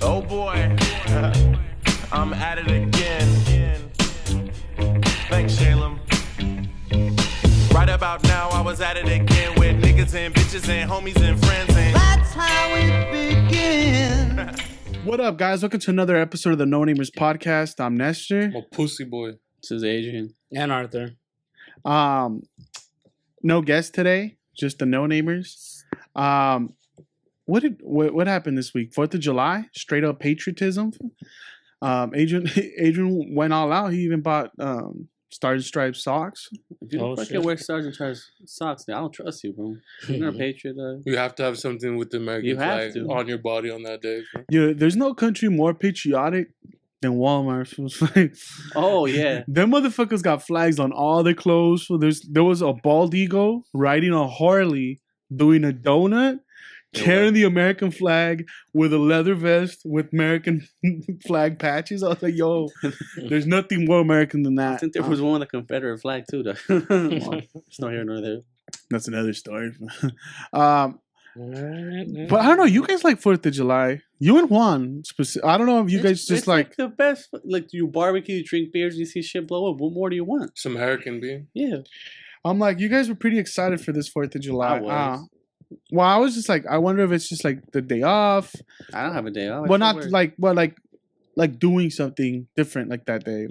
Oh boy, I'm at it again. Thanks, Shalem. Right about now, I was at it again with niggas and bitches and homies and friends, and that's how it began. What up, guys? Welcome to another episode of the NoNamers podcast. I'm Nestor. I'm a pussy boy. This is Adrian and Arthur. No guest today, just the NoNamers. What happened this week? 4th of July, straight up patriotism. Adrian went all out. He even bought Stars and Stripes socks. If you don't fucking wear Stars and Stripes socks, I don't trust you, bro. You're not a patriot. You have to have something with the American flag on your body on that day. Bro. Yeah, there's no country more patriotic than Walmart. Oh yeah, them motherfuckers got flags on all their clothes. So there was a bald eagle riding a Harley doing a donut, carrying the American flag with a leather vest with American flag patches. I was like, yo, there's nothing more American than that. I think there was one with a Confederate flag too, though. Well, it's not here nor there. That's another story. But I don't know. You guys like 4th of July. You and Juan. I don't know if you guys just like the best. Like you barbecue, you drink beers, you see shit blow up. What more do you want? Some American beer. Yeah. I'm like, you guys were pretty excited for this 4th of July. I was. Well, I was just like, I wonder if it's just like the day off. I don't have a day off. Well, not like, well, like doing something different like that day,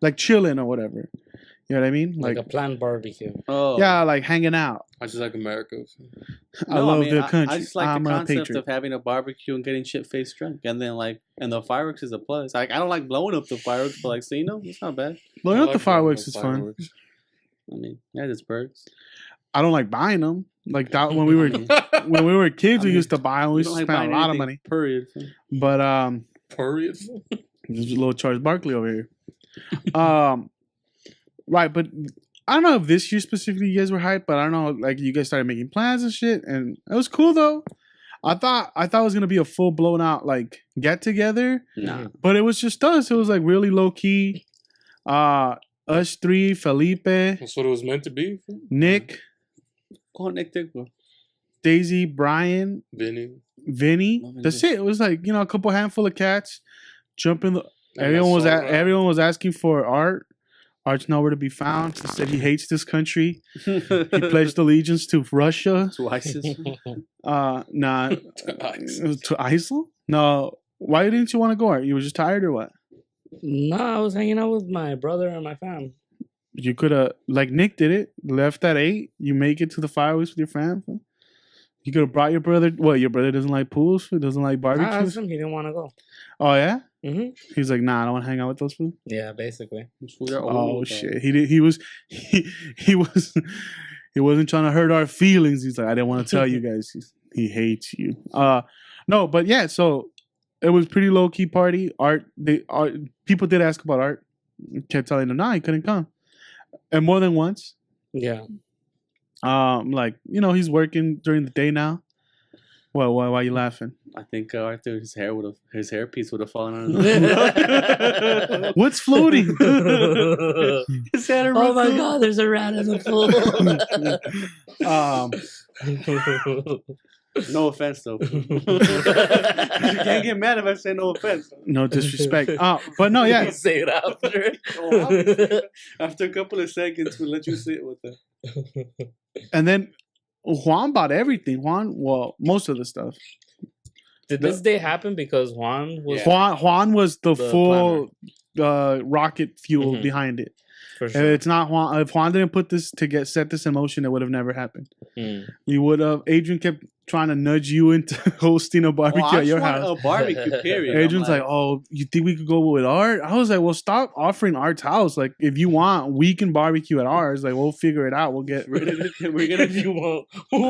like chilling or whatever. You know what I mean? Like a planned barbecue. Oh, yeah, like hanging out. I just like America. I love the country. I just like the concept of having a barbecue and getting shit faced drunk, and then and the fireworks is a plus. Like I don't like blowing up the fireworks, but like, so you know, it's not bad. Blowing up the fireworks is fun. I mean, yeah, it's perks. I don't like buying them. Like that when we were kids, we used to buy them. We used to spend a lot of money. Period. But period. There's a little Charles Barkley over here. Right, but I don't know if this year specifically you guys were hyped, but I don't know, like you guys started making plans and shit, and it was cool though. I thought it was gonna be a full blown out like get together. Nah. But it was just us. It was like really low key. Us three, Felipe. That's what it was meant to be. Nick, Nick, Daisy, Brian, Vinny. That's it. It was like, you know, a couple handful of cats. Everyone was asking for Art. Art's nowhere to be found. He said he hates this country. He pledged allegiance to Russia. To ISIS? Nah. To Iceland? No. Why didn't you want to go, Art? You were just tired or what? No, I was hanging out with my brother and my fam. You could have, like Nick did it, left at 8. You make it to the fireworks with your fam. You could have brought your brother. What, your brother doesn't like pools? He doesn't like barbecues? I asked him. He didn't want to go. Oh, yeah? Mm-hmm. He's like, nah, I don't want to hang out with those fools. Yeah, basically. Oh, shit. He wasn't trying to hurt our feelings. He's like, I didn't want to tell you guys. He hates you. No, but yeah, so it was pretty low-key party. People did ask about Art. Kept telling him, nah, he couldn't come. And more than once. Yeah. Like, you know, he's working during the day now. Well, why are you laughing? I think Arthur, his hairpiece would have fallen on his What's floating? His head. Oh my God, there's a rat in the pool. No offense, though. You can't get mad if I say no offense. No disrespect. But no, yeah. Say it after. After a couple of seconds, we'll let you sit with it. And then Juan bought everything. Most of the stuff. Did this day happen because Juan was... Juan was the full rocket fuel behind it. For sure. It's not Juan. If Juan didn't put this to set this in motion, it would have never happened. You would have. Adrian kept trying to nudge you into hosting a barbecue at your house. A barbecue, period. Adrian's like, oh, you think we could go with Art? I was like, well, stop offering Art's house. Like, if you want, we can barbecue at ours. Like, we'll figure it out. We'll get. We're gonna. If you want,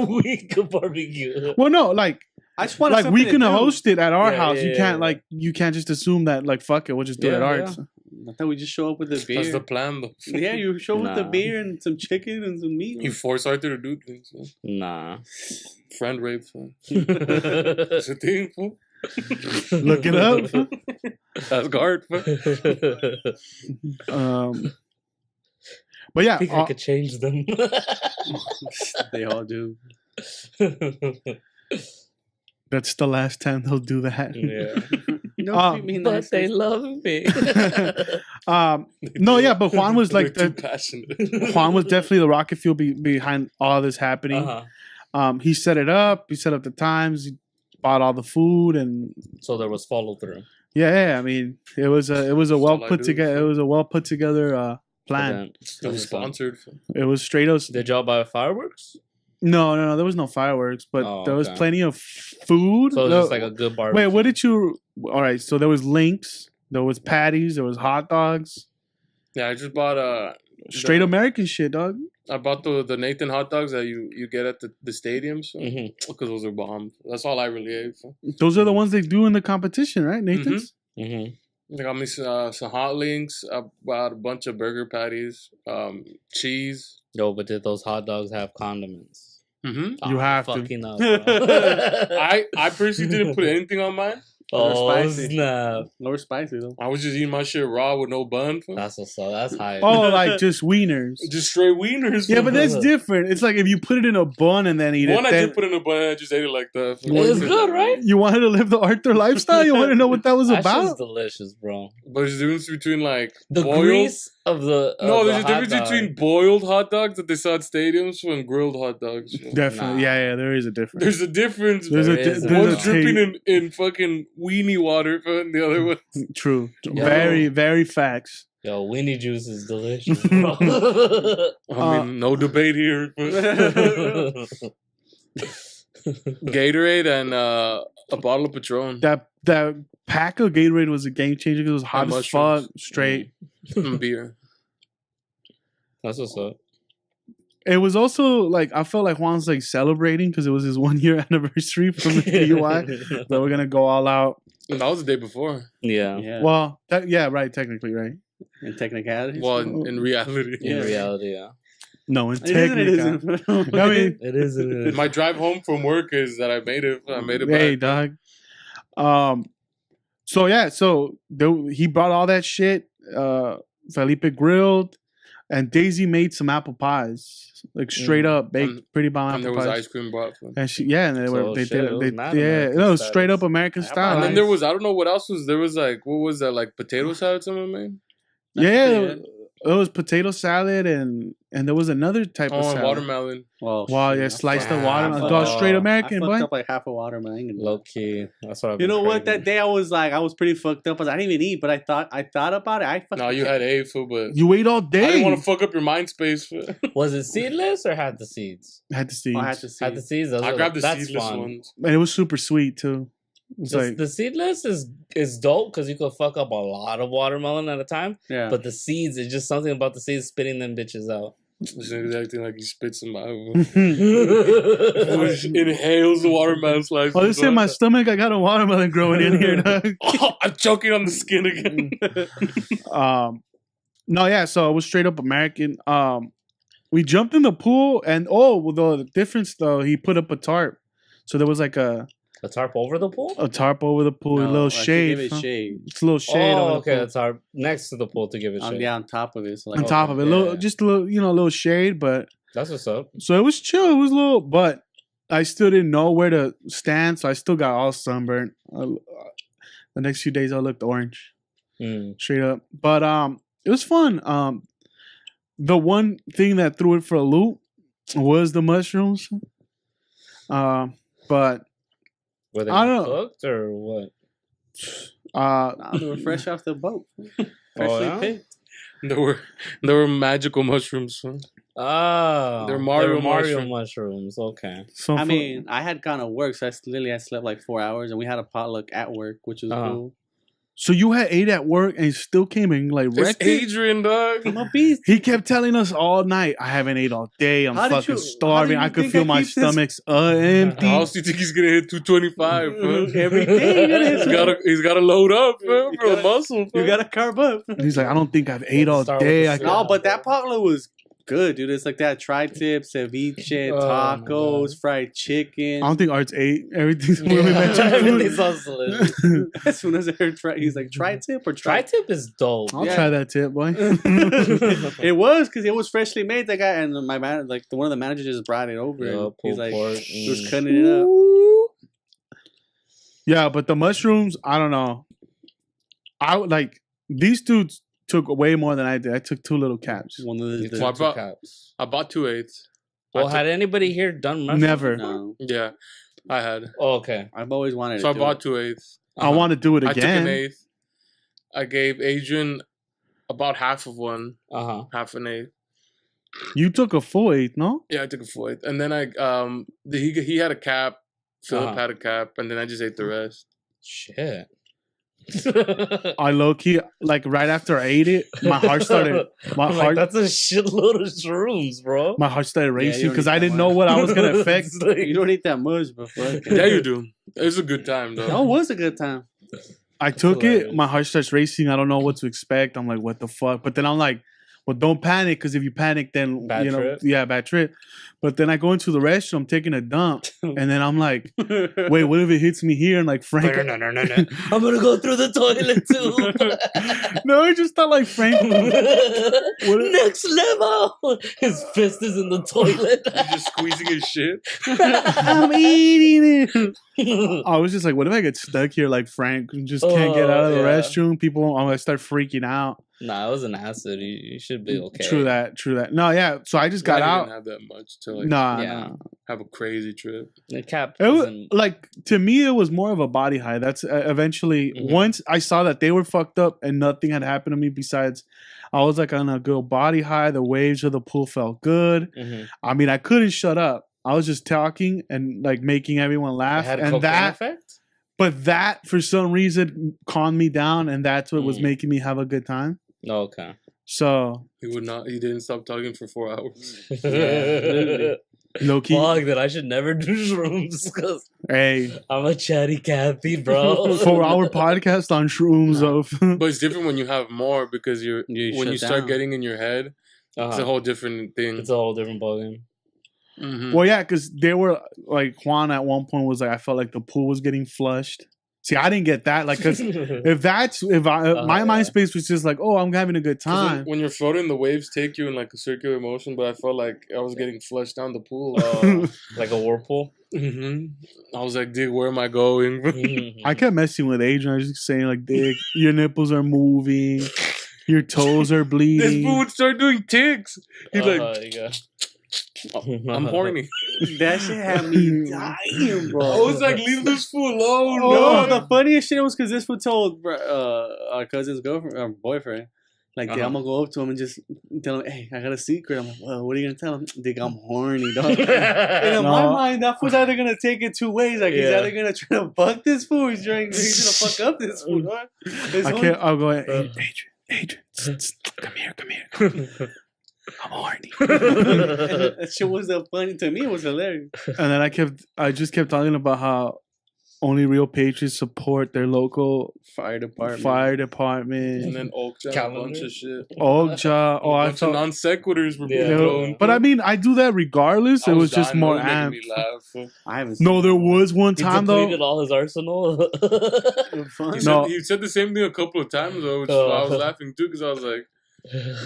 we can barbecue. Well, no, like. I just want like we can host it at our house. Yeah, you can't just assume that like fuck it, we'll just do it at ours. I thought we just show up with the beer. That's the plan, though. Yeah, you show up with the beer and some chicken and some meat. You force Arthur to do things. Man. Nah. Friend rape, man. It's a thing, fool. Look it up. That's guard. But yeah, I think I could change them. They all do. That's the last time they'll do that. Yeah. No, treat me But nice. they love me. No, yeah, but Juan was They're like too the passionate. Juan was definitely the rocket fuel behind all this happening. He set it up. He set up the times. He bought all the food, and So there was follow through. yeah. I mean, it was a well all I put do. together. It was a well put together plan. It was sponsored. It was straight up. Did y'all buy fireworks? No. There was no fireworks, but Oh, there was okay. plenty of food. So it was just like a good barbecue. Wait, what did you? All right, so there was links. There was patties. There was hot dogs. Yeah, I just bought Straight American shit, dog. I bought the Nathan hot dogs that you get at the stadiums because those are bomb. That's all I really ate. So. Those are the ones they do in the competition, right, Nathan's? They got me some hot links. I bought a bunch of burger patties, cheese. Yo, but did those hot dogs have condiments? You have to. Fucking up, bro. I personally didn't put anything on mine. Oh, spicy. snap. Lower spicy though. I was just eating my shit raw with no bun. That's what's up. That's high. Oh, like just wieners. Just straight wieners. Yeah, but that's different. It's like if you put it in a bun and then eat One it. I then did put in a bun. I just ate it like that. It's good, right? you wanted to live the Arthur lifestyle. You want to know what that was That shit's about? delicious, bro. But there's a difference between like The boiled. grease of the No, there's a hot difference dog. between boiled hot dogs that they sell at stadiums and grilled hot dogs. Definitely, Nah. yeah. There is a difference. There's a difference. There's man. a There's there's One's a dripping taste. in fucking weenie water, and the other one. True. Yeah. Very facts. Yo, weenie juice is delicious, bro. I mean, no debate here. But Gatorade and a bottle of Patron That pack of Gatorade was a game changer because it was hot And as fuck. mushrooms. Straight. and beer. That's what's up. It was also like I felt like Juan's like celebrating because it was his 1 year anniversary from the DUI. That we're gonna go all out. And that was the day before. Yeah. Yeah. Well, right, technically, right? In technicalities. Well, in reality. In Yeah. reality, yeah. No, in It isn't, it technically. isn't. I mean, It is. It is. My drive home from work is that I made it. I made it hey, back. dog. So yeah, he brought all that shit. Felipe grilled, and Daisy made some apple pies, like straight up baked, pretty bomb And there apple was pies. ice cream brought. And they So, they shit, did it was they mad yeah, American no, style. straight up American style. And then there was, I don't know what else was. There was like, what was that? Like potato salad someone made? yeah, it was potato salad and there was another type of Oh, and salad. watermelon. Well, Wow, shit, yeah, I sliced the fucked- watermelon. I Dog, fucked- straight I American, fucked boy. up like half a watermelon. Low key. That's what I've You been know what? craving. That day I was pretty fucked up. I didn't even eat, but I thought about it. I fucking No, you had A food, but You ate all I day. didn't want to fuck up your mind space. Was it seedless or had the seeds? Had to see, I had to see. Had the seeds. Those I are- grabbed the that's seedless fun. ones. and it was super sweet too. It's like The seedless is dope because you could fuck up a lot of watermelon at a time. Yeah. But the seeds is just something about the seeds spitting them bitches out. Just acting like he spits them out. oh, Inhales the watermelon slice. this in my stomach. I got a watermelon growing in here. Dog. I'm choking on the skin again. No, yeah. So it was straight up American. We jumped in the pool, and the difference though, he put up a tarp, so there was like a tarp over the pool? tarp over the pool, a little shade. Give it huh? shade. It's a little shade. Oh, over okay. the A tarp next to the pool to give it shade. Yeah, on top of it. So pool. On top of it, just a little, a little shade, but That's what's up. so it was chill. It was a little, but I still didn't know where to stand, so I still got all sunburned. The next few days, I looked orange, straight up. But it was fun. The one thing that threw it for a loop was the mushrooms. But Were they I don't know. cooked or what? Nah, they were fresh off the boat. Freshly yeah? picked. There were magical mushrooms. Huh? Oh, They're Mario mushrooms. Okay. so I mean, I had gone to work, so I slept like 4 hours, and we had a potluck at work, which was cool. so you had 8 at work and still came in like It's wrecked it? Adrian, dog. I'm a beast. He kept telling us all night, I haven't ate all day. I'm How did fucking you- starving. how I do could you feel think I my keep this- stomach's empty. How else do you think he's gonna hit 225? Every day, you gotta hit He's gotta load up for the muscle. You gotta carb up. He's like, I don't think I've ate all Start with day. the I soup. No, but that potluck was good, dude. It's like that tri-tip, ceviche, Oh, my tacos, fried chicken. don't think Art's ate everything when we mentioned Everything food. sounds delicious. As soon as I heard he's like tri-tip or Tri-tip is dope. I'll Yeah. try that tip, boy. It was because it was freshly made. That guy and my man, like one of the managers, just brought it over. Yeah, and he's pulled like, pork. he was cutting it up. Yeah, but the mushrooms, I don't know. I would like these dudes took way more than I did. I took 2 little caps. One of the, Well, Two caps. I bought 2/8. Well, I had anybody here done mushrooms? Never. no, Yeah, I had. Oh, okay. I've always wanted. So I to do bought it. 2/8. I want to do it I took an again. eighth. I gave Adrian about half of one, half an eighth. You took a full 8, no? Yeah, I took a full eighth, and then he had a cap. Philip had a cap, and then I just ate the rest. Shit. I low key like right after I ate it, my heart started. My I'm heart. like, that's a shitload of shrooms, bro. My heart started you racing don't because need I that didn't know much. what I was gonna affect. It's like- You don't eat that much, but fuck. Yeah, you do. It was a good time though. That was a good time. I took it. hilarious. My heart starts racing. I don't know what to expect. I'm like, what the fuck? But then I'm like, well, don't panic because if you panic, then Bad trip? yeah, bad trip. But then I go into the restroom, I'm taking a dump, and then I'm like, wait, what if it hits me here? And like Frank, No. I'm gonna go through the toilet too. no, I just thought like Frank. Next level. His fist is in the toilet. You're just squeezing his shit. I'm eating it. I was just like, what if I get stuck here like Frank and just can't get out of the yeah. restroom? People, I'm gonna start freaking out. Nah, it was an acid. You should be okay. True that. No, yeah. So I just got I out. didn't have that much to like Nah, Yeah. nah. have a crazy trip. The cap. It was isn't- like to me, it was more of a body high. That's eventually Mhm. once I saw that they were fucked up and nothing had happened to me besides I was like on a good body high. The waves of the pool felt good. Mhm. I mean, I couldn't shut up. I was just talking and like making everyone It laugh, had a and cocaine that, effect. but that for some reason calmed me down, and that's what was Mm. making me have a good time. Oh, okay. So He would not. He didn't stop talking for 4 hours. literally. low key, Fuck that! I should never do shrooms because hey, I'm a chatty Cathy, bro. for our podcast on shrooms of. But it's different when you have more because You when shut you start down. getting in your head, it's a Uh-huh. whole different thing. It's a whole different ballgame. Mhm. Well, yeah, because they were like Juan at one point was like, I felt like the pool was getting flushed. See, I didn't get that, like, because my mind space was just like, oh, I'm having a good 'Cause when- time. when you're floating, the waves take you in like a circular motion. But I felt like I was getting flushed down the pool. Like a whirlpool. I was like, "Dig, where am I going?" I kept messing with Adrian. I was just saying, like, Dick, your nipples are moving, your toes are This bleeding. fool would start doing ticks. He's like, Yeah. "I'm horny." That shit had me dying, bro. I was like, "Leave this fool alone." No, man." the funniest shit was because this fool told our cousin's girlfriend, or boyfriend, like, Uh-huh. I'm gonna go up to him and just tell him, hey, I got a secret. I'm like, well, what are you gonna tell him? Dick, I'm horny, dog. And in my No. mind, that fool's either gonna take it 2 ways. Like, he's Yeah. either gonna try to fuck this fool, or he's gonna fuck up this fool. Dog. It's I one- can't. I'll go. Adrian, come here. I'm horny. that shit was so funny to me. It was hilarious. And then I just kept talking about how only real patriots support their local Fire department. fire department. And then Oakja, a Calendar. bunch of shit. Oja. Oh, a I bunch of thought. non sequiturs were being Yeah. thrown. But I mean, I do that regardless. It was just dying, more bro. You're amped. making me laugh. I haven't No, there was one He time depleted though. all his arsenal. fun. No. He said the same thing a couple of times though, which is why I was laughing too, because I was like,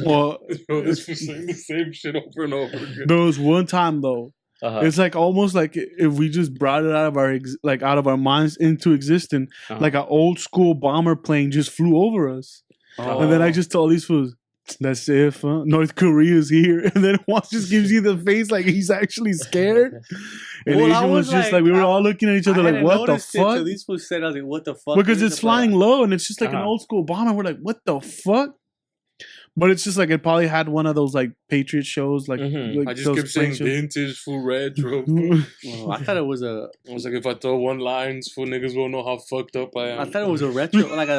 Well, "Bro, this was saying the same shit over and over again." there was one time though. Uh-huh. It's like almost like if we just brought it out of our out of our minds into existence, Uh-huh. like an old school bomber plane just flew over us, and then I just told these fools, "That's it, huh? North Korea's here," and then Juan just gives you the face like he's actually scared, and Well, I Adrian was was just like- like we were all looking at each other I like, hadn't "What the noticed it till fuck?" these fools said, I was like, what the fuck? Because is it's it? flying low and it's just like an Uh-huh. old school bomber. We're like, "What the fuck?" But it's just like it probably had one of those like Patriot shows, like, Mhm. like I just those kept saying plane shows. vintage, full retro. Oh, I thought it was a. I was like, if I throw one lines, full niggas won't know how fucked up I am. I thought it was a retro, like an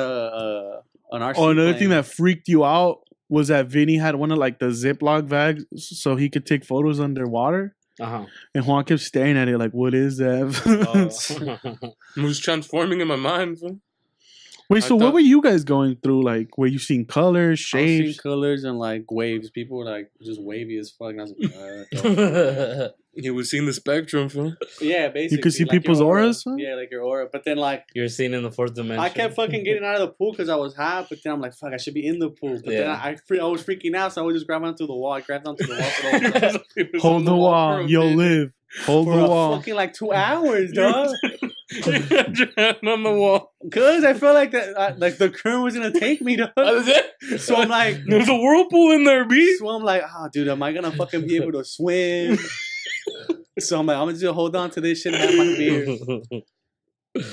RC. Oh, another plane. thing that freaked you out was that Vinny had one of like the Ziploc bags so he could take photos underwater. Uh-huh. And Juan kept staring at it like, what is that? It was transforming in my mind. Fool. Wait, so I what thought- were you guys going through? Like, were you seeing colors, I was seeing shapes? colors and like waves. People were like just wavy as fuck. And I was like, He was seeing the spectrum. Fool. yeah, basically. You could see like your people's aura. auras, huh? Yeah, like your aura. But then like You're seen in the fourth dimension. I kept fucking getting out of the pool because I was hot. But then I'm like, fuck, I should be in the pool. But then Yeah. I was freaking out, so I would just grab onto the wall. I grabbed onto the wall. For the whole time. It was Hold on the wall, bro, you'll dude. live. Hold for the a wall. fucking like 2 hours, dog. Your hand on the wall. Cause I felt like that, like the current was gonna take me, dog. That was it. So I'm like, there's a whirlpool in there, B. so I'm like, oh, dude, am I gonna fucking be able to swim? So I'm like, I'm just gonna hold on to this shit and have my beer.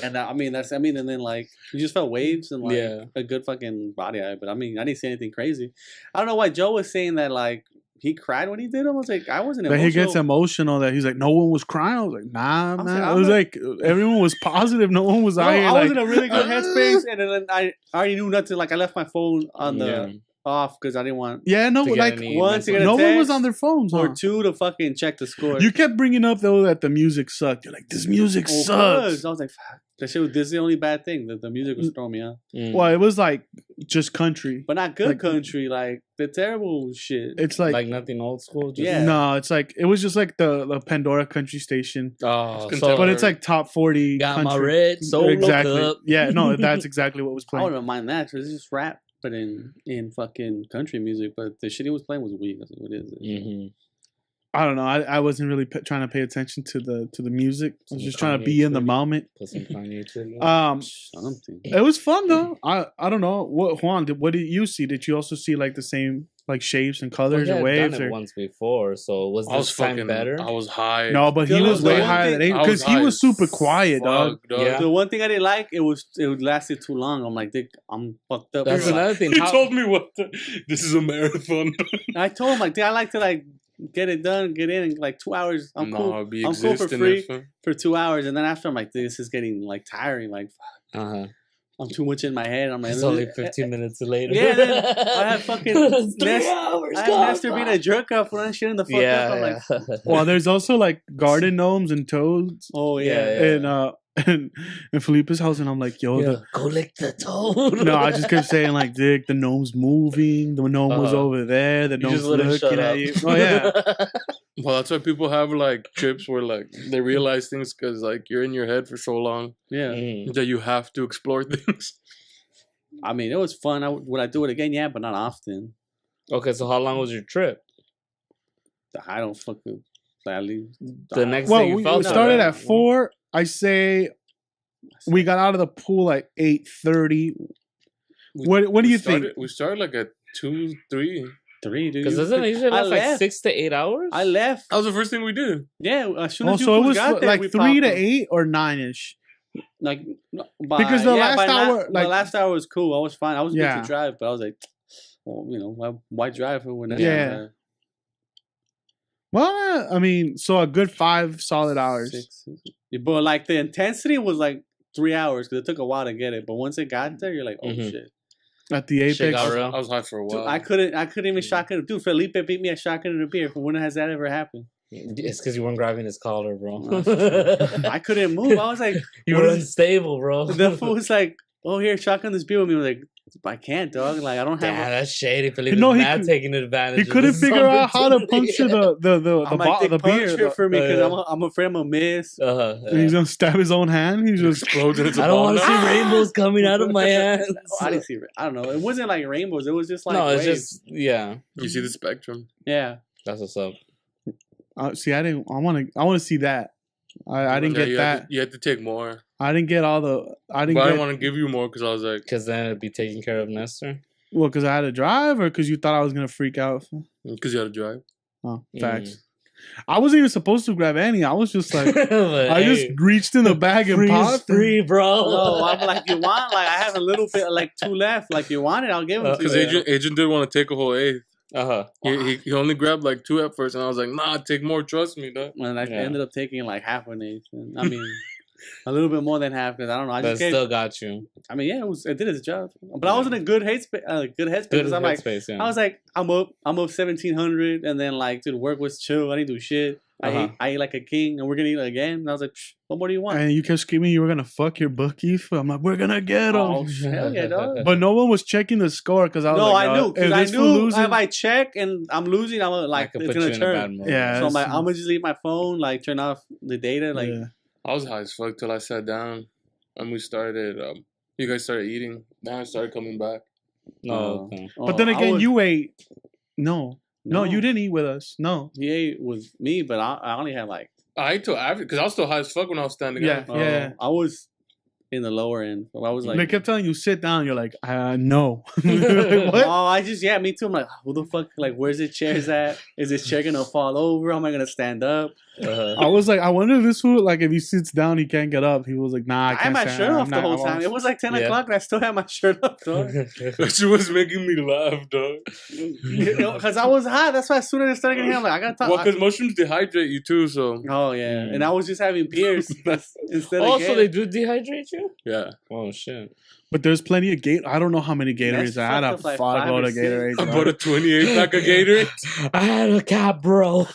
And and then like you just felt waves and like a good fucking body eye. But I mean, I didn't see anything crazy. I don't know why Joe was saying that like he cried when he did it. I was like, I wasn't But emotional. he gets emotional that he's like, no one was crying. I was like, nah, was man. like, It was like everyone was positive. No one was No, out here. I was Like, in a really good headspace, and then I already knew nothing. Like I left my phone on the off because I didn't want yeah, no, To get like any one to get a no one was text, on their phones. or Huh? two to fucking check the score. You kept bringing up though that the music sucked. You're like, this music Well, sucks. 'cause I was like, fuck. That shit. This is the only bad thing that the music was throwing me off. Well, it was like just country. But not good Like- country, like the terrible shit. It's like, like, nothing old school. Just, Yeah. no, it's like it was just like the Pandora country station, Oh, It's so but it's like top 40 got country. my red solo exactly. cup. Yeah, no, that's exactly what was I playing. wouldn't mind that because it's just rap, but in fucking country music. But the shit he was playing was weak. I was like, what is it? Mm-hmm. I don't know. I wasn't really trying to pay attention to the music. I was Some just trying to Kanye be in the tribute. moment. Put some Kanye to it. Something. It was fun though. I don't know. What Juan? What did you see? Did you also see like the same like shapes and colors Well, or he had waves? done it Or once before, so was I was this time fucking better? I was high. no? But he Dude, was the way one higher thing- than I because he high was as super quiet, dog. fuck, Yeah. The one thing I didn't like it lasted too long. I'm like, Dick, I'm fucked up. That's bro. another thing. He How, told me this is a marathon. I told him like, dude, I like to like get it done, get in like 2 hours. I'm cool. Be I'm cool for existing free if, for 2 hours, and then after I'm like, this is getting like tiring. Like uh-huh. I'm too much in my head. I'm like, It's only 15 minutes later. Yeah, then I have fucking It's 3 Nest- hours. I have gone Nestor being by. a jerk off when I'm shitting the fuck up. I'm like, Yeah. Well, there's also like garden gnomes and toads oh yeah. Yeah. and in Felipe's house, and I'm like, yo, Yeah. Go lick the toad. no, I just kept saying like, Dick, the gnome's moving. The gnome was Uh-huh. over there. The You gnome's just let him shut looking at up. you. Oh yeah. well, that's why people have like trips where like they realize things because like you're in your head for so long Yeah. Mm. that you have to explore things. I mean, it was fun. Would I do it again? Yeah, but not often. Okay, so how long was your trip? I don't fucking. At least The next Well, day you we felt started it. at 4. I say we got out of the pool like 8:30. What do We you started- think? We started like at 2, 3. 3, dude. Because doesn't it usually I last like left. 6 to 8 hours? I left. That was the first thing we did. Yeah, as soon Oh, as you so it fools was got there, like we 3 to popped up. 8 or 9ish. Like Because the last hour, the like- last hour was cool. I was fine. I was good Yeah. to drive, but I was like, well, you know, why drive when Yeah. Well, I mean, so a good 5 solid hours. 6. Yeah, but like the intensity was like 3 hours because it took a while to get it. But once it got there, you're like, oh Mhm. shit. At the Shit apex. got I real. was high for a Dude, while. I couldn't even shotgun. Dude, Felipe beat me at shotgun and a beer. When has that ever happened? It's because you weren't grabbing his collar, bro. I couldn't move. I was like, you what were is- unstable, bro. the fool was like, oh, here, shotgun this beer with me. I was like, I can't, dog. Like, I don't have. Damn, that's shady. Felipe No, is he mad could- taking advantage. He of couldn't this figure out how to opportunity. puncture the I'm like, the beer. punch it for me because Yeah. I'm afraid I'm gonna miss. Uh-huh, And he's gonna stab his own hand. He's just Explodes and it's a I don't ball want to now. see rainbows coming out of my hands. I didn't see. I don't know. It wasn't like rainbows. It was just like no, it's waves. just yeah. You see the spectrum. Yeah. That's what's up. see. I want to see that. I didn't Yeah, get you that. Had to, you had to take more. I didn't get all the. I didn't But I get didn't want to give you more because I was like, Because then it'd be taking care of Nestor. well because I had to drive or because you thought I was gonna freak out. because you had to drive. Oh, facts. I wasn't even supposed to grab any. I was just like, But, I hey, just reached in the bag and free is popped. free, bro. No, I'm like, you want? Like, I have a little bit, like 2 left. Like, you want it? I'll give it to Because you. Agent did want to take a whole 8th. Uh-huh. He only grabbed like 2 at first, and I was like, nah, take more. Trust me, dog. And I Yeah. ended up taking like half an eighth. And, I mean, a little bit more than half because I don't know. I But just gave. still got you. I mean, yeah, it did its job. But I was in a good headspace. Good headspace. Good 'Cause I'm like, headspace, yeah. I was like, I'm up 1700, and then like, dude, work was chill. I didn't do shit. Uh-huh. I ate like a king, and we're gonna eat again. And I was like, Psh, what more do you want? And you kept screaming you were gonna fuck your bookies. I'm like, we're gonna get him. Oh, hell yeah, dog. But no one was checking the score because I was No, like, I knew if because I this fool knew loses- if I check and I'm losing, I'm gonna, I like could it's put you gonna in a bad turn. mood. Yeah. So I'm like, it's- I'm gonna just leave my phone, like turn off the data, like. Yeah. I was high as fuck till I sat down, and we started. You guys started eating. Then I started coming back. No, okay. But then I again, was- you ate. No, you didn't eat with us. No. He ate with me, but I only had like I ate till after because I was still high as fuck when I was standing Yeah, up. yeah. I was in the lower end. I was like, They kept telling you sit down. You're like, no. Like, what? oh, me too. I'm like, who the fuck? Like, where's the chairs at? Is this chair gonna fall over? How am I gonna stand up? I was like, I wonder if this fool, like, if he sits down, he can't get up. He was like, nah, I I can't had my stand shirt up. off the whole time. It was like 10 o'clock and I still had my shirt up, dog. That shit was making me laugh, dog. Because I was hot. That's why as soon as I started getting here, I'm like, I gotta talk. Well, because mushrooms dehydrate you too, so. Oh, yeah. And I was just having beers instead of Also, Gator. they do dehydrate you? Yeah. Oh, shit. But there's plenty of Gatorade. I don't know how many Gatorades. I had a fucked up like fuckload 5 or of 6. Gatorades. I bought a 28 pack of Gatorade. I had a cat, bro.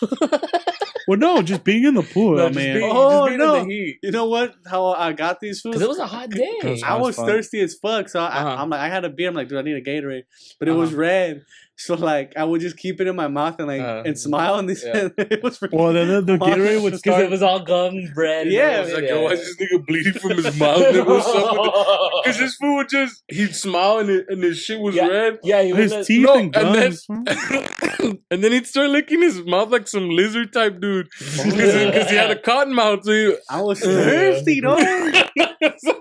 Well, no, just being in the pool. No, I just mean, being- Oh, in no. the heat. You know what? How I got these foods? Because it was a hot day. I was fun. thirsty as fuck, so Uh-huh. I'm like, I had a beer. I'm like, dude, I need a Gatorade, but it was red. So like, I would just keep it in my mouth and like and smile, and this it was. well, then the Gatorade would Because start. it was all gum, bread. and Yeah. I was like, yo, why is this nigga bleeding from his mouth? Because this fool would just, he'd smile and his shit was red. Yeah, he his was teeth No, and and then- gums. And then he'd start licking his mouth like some lizard type dude. Because he had a cotton mouth. So he, I was thirsty, dog.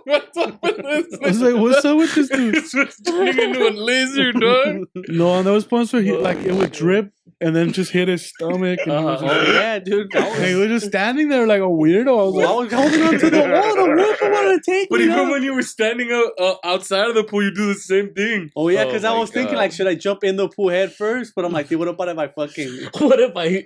what's up with this? I was like, what's up with this dude? This was turning into a lizard, dog. No, and there was points where he like it would drip and then just hit his stomach, and he was just, Oh yeah, dude. and he was just standing there like a weirdo. I was I like, was holding on to the wall. The water wanted to take But me even up. when you were standing outside of the pool, you do the same thing. Oh yeah, because Oh I my was thinking God. like, should I jump in the pool head first? But I'm like, dude, what about if I fucking? What if I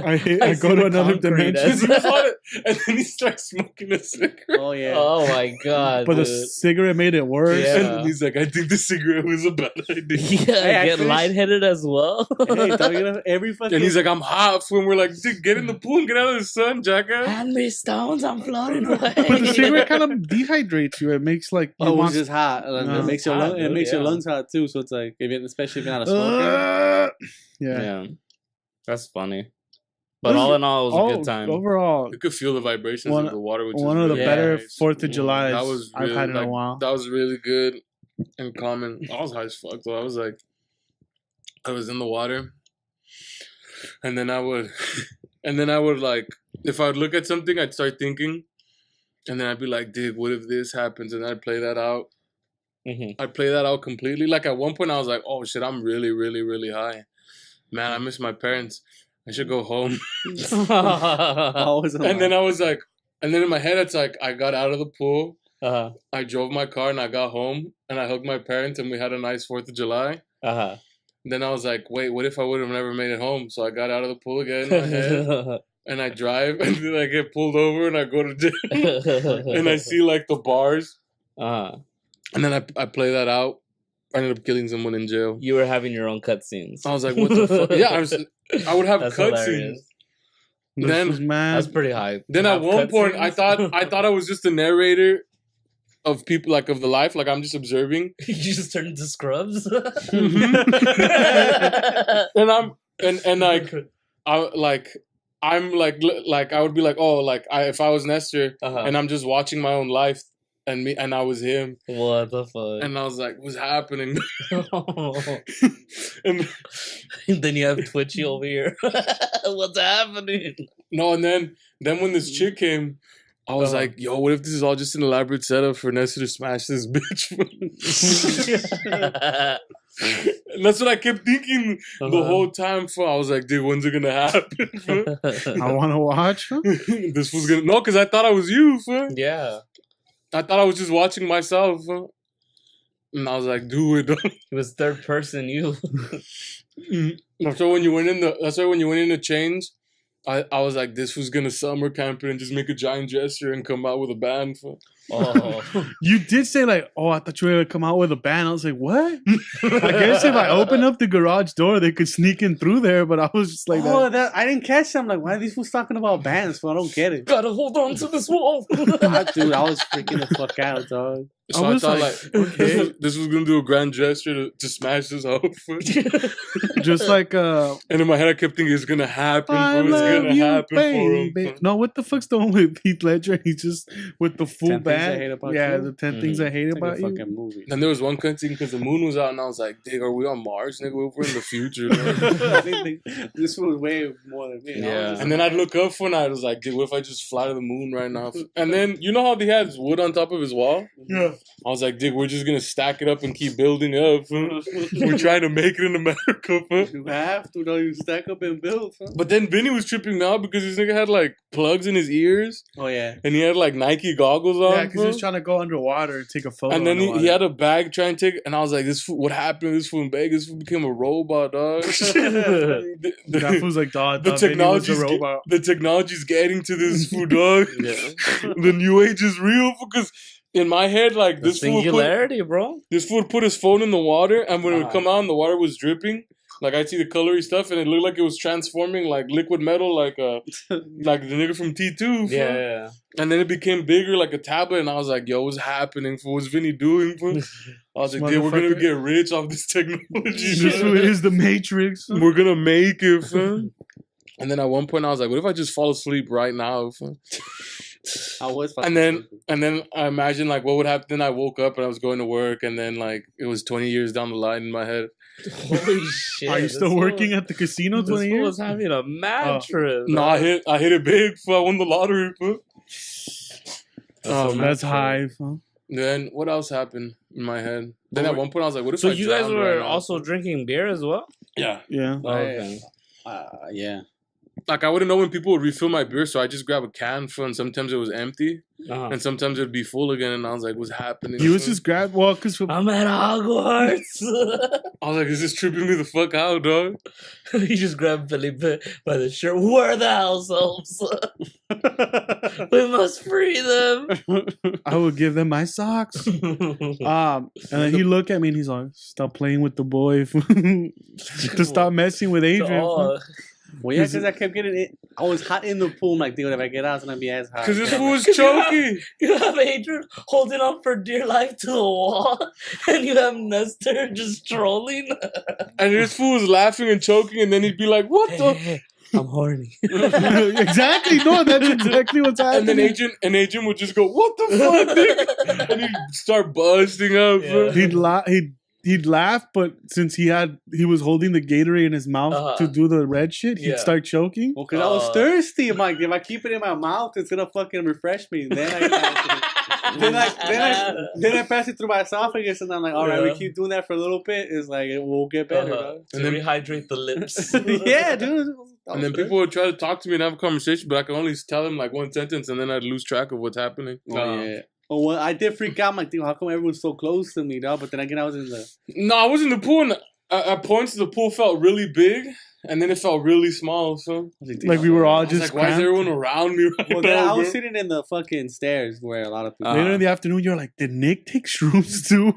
I see go to the another concrete dimension. as- He was on it, and then he starts smoking a cigarette. Oh yeah. Oh my god. But the dude. cigarette made it worse. Yeah. And then he's like, I think the cigarette was a bad idea. Yeah, Hey, I get finished- lightheaded as well. Hey, dog, you know, every fucking. And he's like, I'm hot. When we're like, dude, get in the pool and get out of the sun, jackass. Hand me stones, I'm floating away. But the cigarette kind of dehydrates you. It makes like you Oh, it was want- just hot. And No. it makes your Hot, lung, it dude, makes your yeah. lungs hot too. So it's like, especially if you're not a smoker. yeah. Yeah. That's funny. But all in all, it was a good time. Overall, You could feel the vibrations One- of the water, which one is of the really better nice. 4th of July That was I've really, had in like, a while. That was really good and common. I was high as fuck, though. I was like, I was in the water, and then I would, like, if I would look at something, I'd start thinking, and then I'd be like, dude, what if this happens? And I'd play that out. Mhm. I'd play that out completely. Like at one point, I was like, oh shit, I'm really, really, really high. Man, I miss my parents. I should go home. Always And then I was like, and then in my head, it's like, I got out of the pool. Uh-huh. I drove my car and I got home and I hugged my parents and we had a nice 4th of July. Uh-huh. Then I was like, wait, what if I would have never made it home? So I got out of the pool again in my head and I drive and then I get pulled over and I go to jail and I see like the bars Uh-huh. and then I play that out. I ended up killing someone in jail. You were having your own cutscenes. I was like, what the fuck? Yeah, I would have That's cutscenes. hilarious. This Then- was mad. That's pretty hype. Then To at have one point, I cutscenes? thought I was just a narrator of people, like of the life, like I'm just observing. You just turned into Scrubs. And I would be like, oh, like if I was Nestor Uh-huh. and I'm just watching my own life and I was him What the fuck? and I was like, what's happening? And Then you have Twitchy over here. What's happening? no, and then when this chick came, I was like, yo, what if this is all just an elaborate setup for Nestor to smash this bitch? And that's what I kept thinking the whole time. I was like, dude, when's it gonna happen? I want to watch. This was gonna because I thought I was you. Yeah. I thought I was just watching myself. And I was like, do it. It was third person you. That's why when you went in to change, I was like, this was gonna summer camp and just make a giant gesture and come out with a band. Oh. You did say like, oh, I thought you were gonna come out with a band. I was like, what? I guess if I open up the garage door, they could sneak in through there. But I was just like, that. I didn't catch that. I'm like, why are these fools talking about bands? Well, I don't get it. Gotta hold on to this wall. Dude, I was freaking the fuck out, dog. So I thought like okay. this was gonna do a grand gesture to smash this hoe. Just like And in my head I kept thinking it's gonna happen. I It's love gonna you, happen for baby. him. No, what the fuck's the one with Heath Ledger? He's just with the full 10 Things I band. Hate About Yeah, You? the 10 things I hate It's like about a you. fucking movie. And there was one cutscene because the moon was out, and I was like, "Dig, are we on Mars, nigga? We're in the future." I think this was way more than me. Yeah. And then I'd look up for night. I was like, "Dude, what if I just fly to the moon right now?" And then you know how he had wood on top of his wall? Yeah. I was like, "Dig, we're just gonna stack it up and keep building up. We're trying to make it in America." You have to, though. You stack up and build. Huh? But then Vinny was tripping me out because this nigga had like plugs in his ears Oh, yeah. and he had like Nike goggles on. Yeah, because he was trying to go underwater and take a photo. and then he underwater. had a bag trying to take, and I was like, "This fool, what happened to this fool in Vegas? This fool became a robot, dog." That fool's like, dog, the technology's robot. the technology's getting to this fool, dog. Yeah. The new age is real because in my head, like The this fool singularity, bro. put his phone in the water, and when it would Uh-huh. come out and the water was dripping, like I'd see the colory stuff, and it looked like it was transforming like liquid metal, like the nigga from T2. fool. Yeah. And then it became bigger, like a tablet, and I was like, "Yo, what's happening? Fool? What's Vinny doing?" Fool? I was like, "Dude, we're gonna Motherfucker. get rich off this technology. This fool is the Matrix. We're gonna make it." Fool. And then at one point, I was like, "What if I just fall asleep right now?" Fool? I was And then I imagined like what would happen. Then I woke up and I was going to work, and then like it was 20 years down the line in my head. Holy shit. Are you this still fool- working at the casino This 20 fool years? was having a mad trip. No, I hit it big. Fool. I won the lottery. Fool. That's high. Huh? Then what else happened in my head? Then at one point I was like, "What if So I you guys drowned were right now?" also drinking beer as well? Yeah. Yeah. Oh, okay. Yeah. Like I wouldn't know when people would refill my beer, so I just grab a can full, and sometimes it was empty, Uh-huh. and sometimes it'd be full again, and I was like, "What's happening?" He was fool? just grab because I'm at Hogwarts. I was like, "Is this tripping me the fuck out, dog?" You just grabbed Felipe by the shirt. Where are the house elves? We must free them. I would give them my socks. And then he looked at me and he's like, "Stop playing with the boy." To stop messing with Adrian. Oh, Well, yeah, because I kept getting it. I was hot in the pool. I'm like, dude, if I get out, it's going to be as hot. Because this Yeah. fool was choking. you have Adrian holding on for dear life to the wall, and you have Nestor just trolling. And this fool was laughing and choking, and then he'd be like, "What the?" Hey, I'm horny. Exactly. No, that's exactly what's And then happening. Adrian would just go, "What the fuck?" nigga?" And he'd start busting up. Yeah. He'd laugh, but since he was holding the Gatorade in his mouth Uh-huh. to do the red shit, he'd Yeah. start choking. Well, because I was thirsty. I'm like, if I keep it in my mouth, it's going to fucking refresh me. Then I pass it through my esophagus, and I'm like, all right, Yeah. we keep doing that for a little bit. It's like, it will get better, dog. To rehydrate the lips. Yeah, dude. And then people would try to talk to me and have a conversation, but I could only tell them like one sentence, and then I'd lose track of what's happening. Oh, yeah. Oh, well, I did freak out. I'm like, dude, how come everyone's so close to me, dog? But then again, I was in the... No, I was in the pool, and at points the pool felt really big, and then it felt really small. So Like we were all I was just like, "Why is cramped. everyone around me right Well, then now, I was bro?" sitting in the fucking stairs where a lot of people... Later in the afternoon, you're like, did Nick take shrooms too?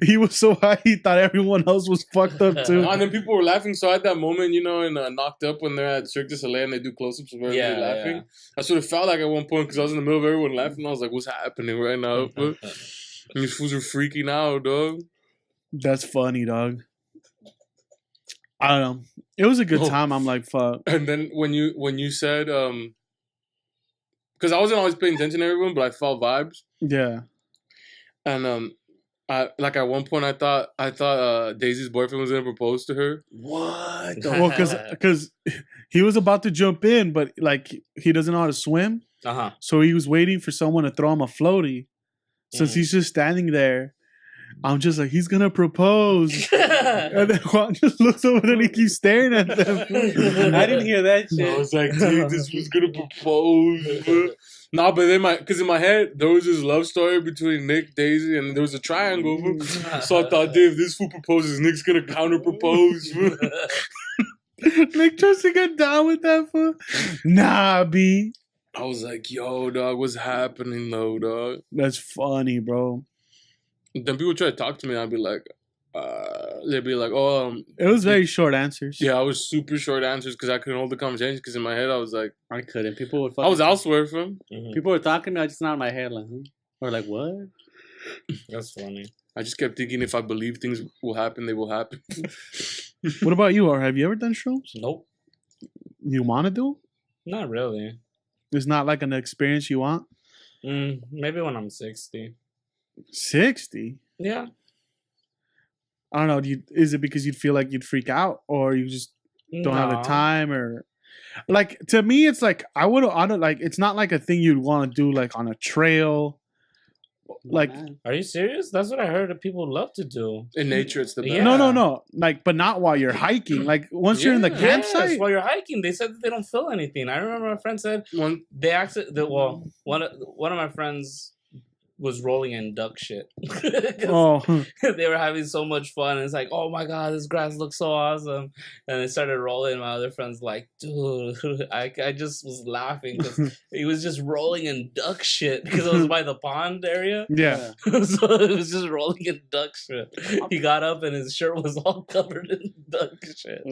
He was so high, he thought everyone else was fucked up too. And then people were laughing. So at that moment, you know, in Knocked Up when they're at Cirque du Soleil and they do close-ups of everybody Yeah, laughing. yeah. That's what it felt like at one point because I was in the middle of everyone laughing. I was like, "What's happening right now?" bro?" And these fools are freaking out, dog. That's funny, dog. I don't know. It was a good Oh. time. I'm like, fuck. And then when you said, because I wasn't always paying attention to everyone, but I felt vibes. Yeah. And I like at one point I thought Daisy's boyfriend was gonna propose to her. What? Well, because he was about to jump in, but like he doesn't know how to swim, Uh-huh. so he was waiting for someone to throw him a floaty. Since he's just standing there, I'm just like, he's gonna propose. And then Juan just looks over there and he keeps staring at them. I didn't hear that I shit. was like, "Dude, this was gonna propose." bro. Nah, but then because in my head there was this love story between Nick, Daisy, and there was a triangle. bro. So I thought, "Dude, if this fool proposes, Nick's gonna counter propose." Nick tries to get down with that fool. Nah, B. I was like, "Yo, dog, what's happening though, dog?" That's funny, bro. Then people try to talk to me, and I'd be like, they'd be like, "Oh, It was very short answers. yeah." I was super short answers because I couldn't hold the conversation. Because in my head, I was like, I couldn't. People would I was elsewhere from. People were talking to me. I just not in my head, like, or like, what? That's funny. I just kept thinking if I believe things will happen, they will happen. What about you, or have you ever done shrooms? Nope. You want to do? Not really. It's not like an experience you want. Maybe when I'm 60. 60? Yeah. I don't know. Is it because you'd feel like you'd freak out, or you just don't have the time, or like to me, it's like I don't like. It's not like a thing you'd want to do like on a trail. Like, are you serious? That's what I heard that people love to do. In nature, it's the best. Yeah. no. Like, but not while you're hiking. Like once you're in the campsite. Yes, while you're hiking, they said that they don't feel anything. I remember my friend said one of my friends was rolling in duck shit. They were having so much fun. And it's like, oh my god, this grass looks so awesome. And they started rolling. My other friend's like, dude, I just was laughing because he was just rolling in duck shit because it was by the pond area. Yeah. So it was just rolling in duck shit. He got up and his shirt was all covered in duck shit.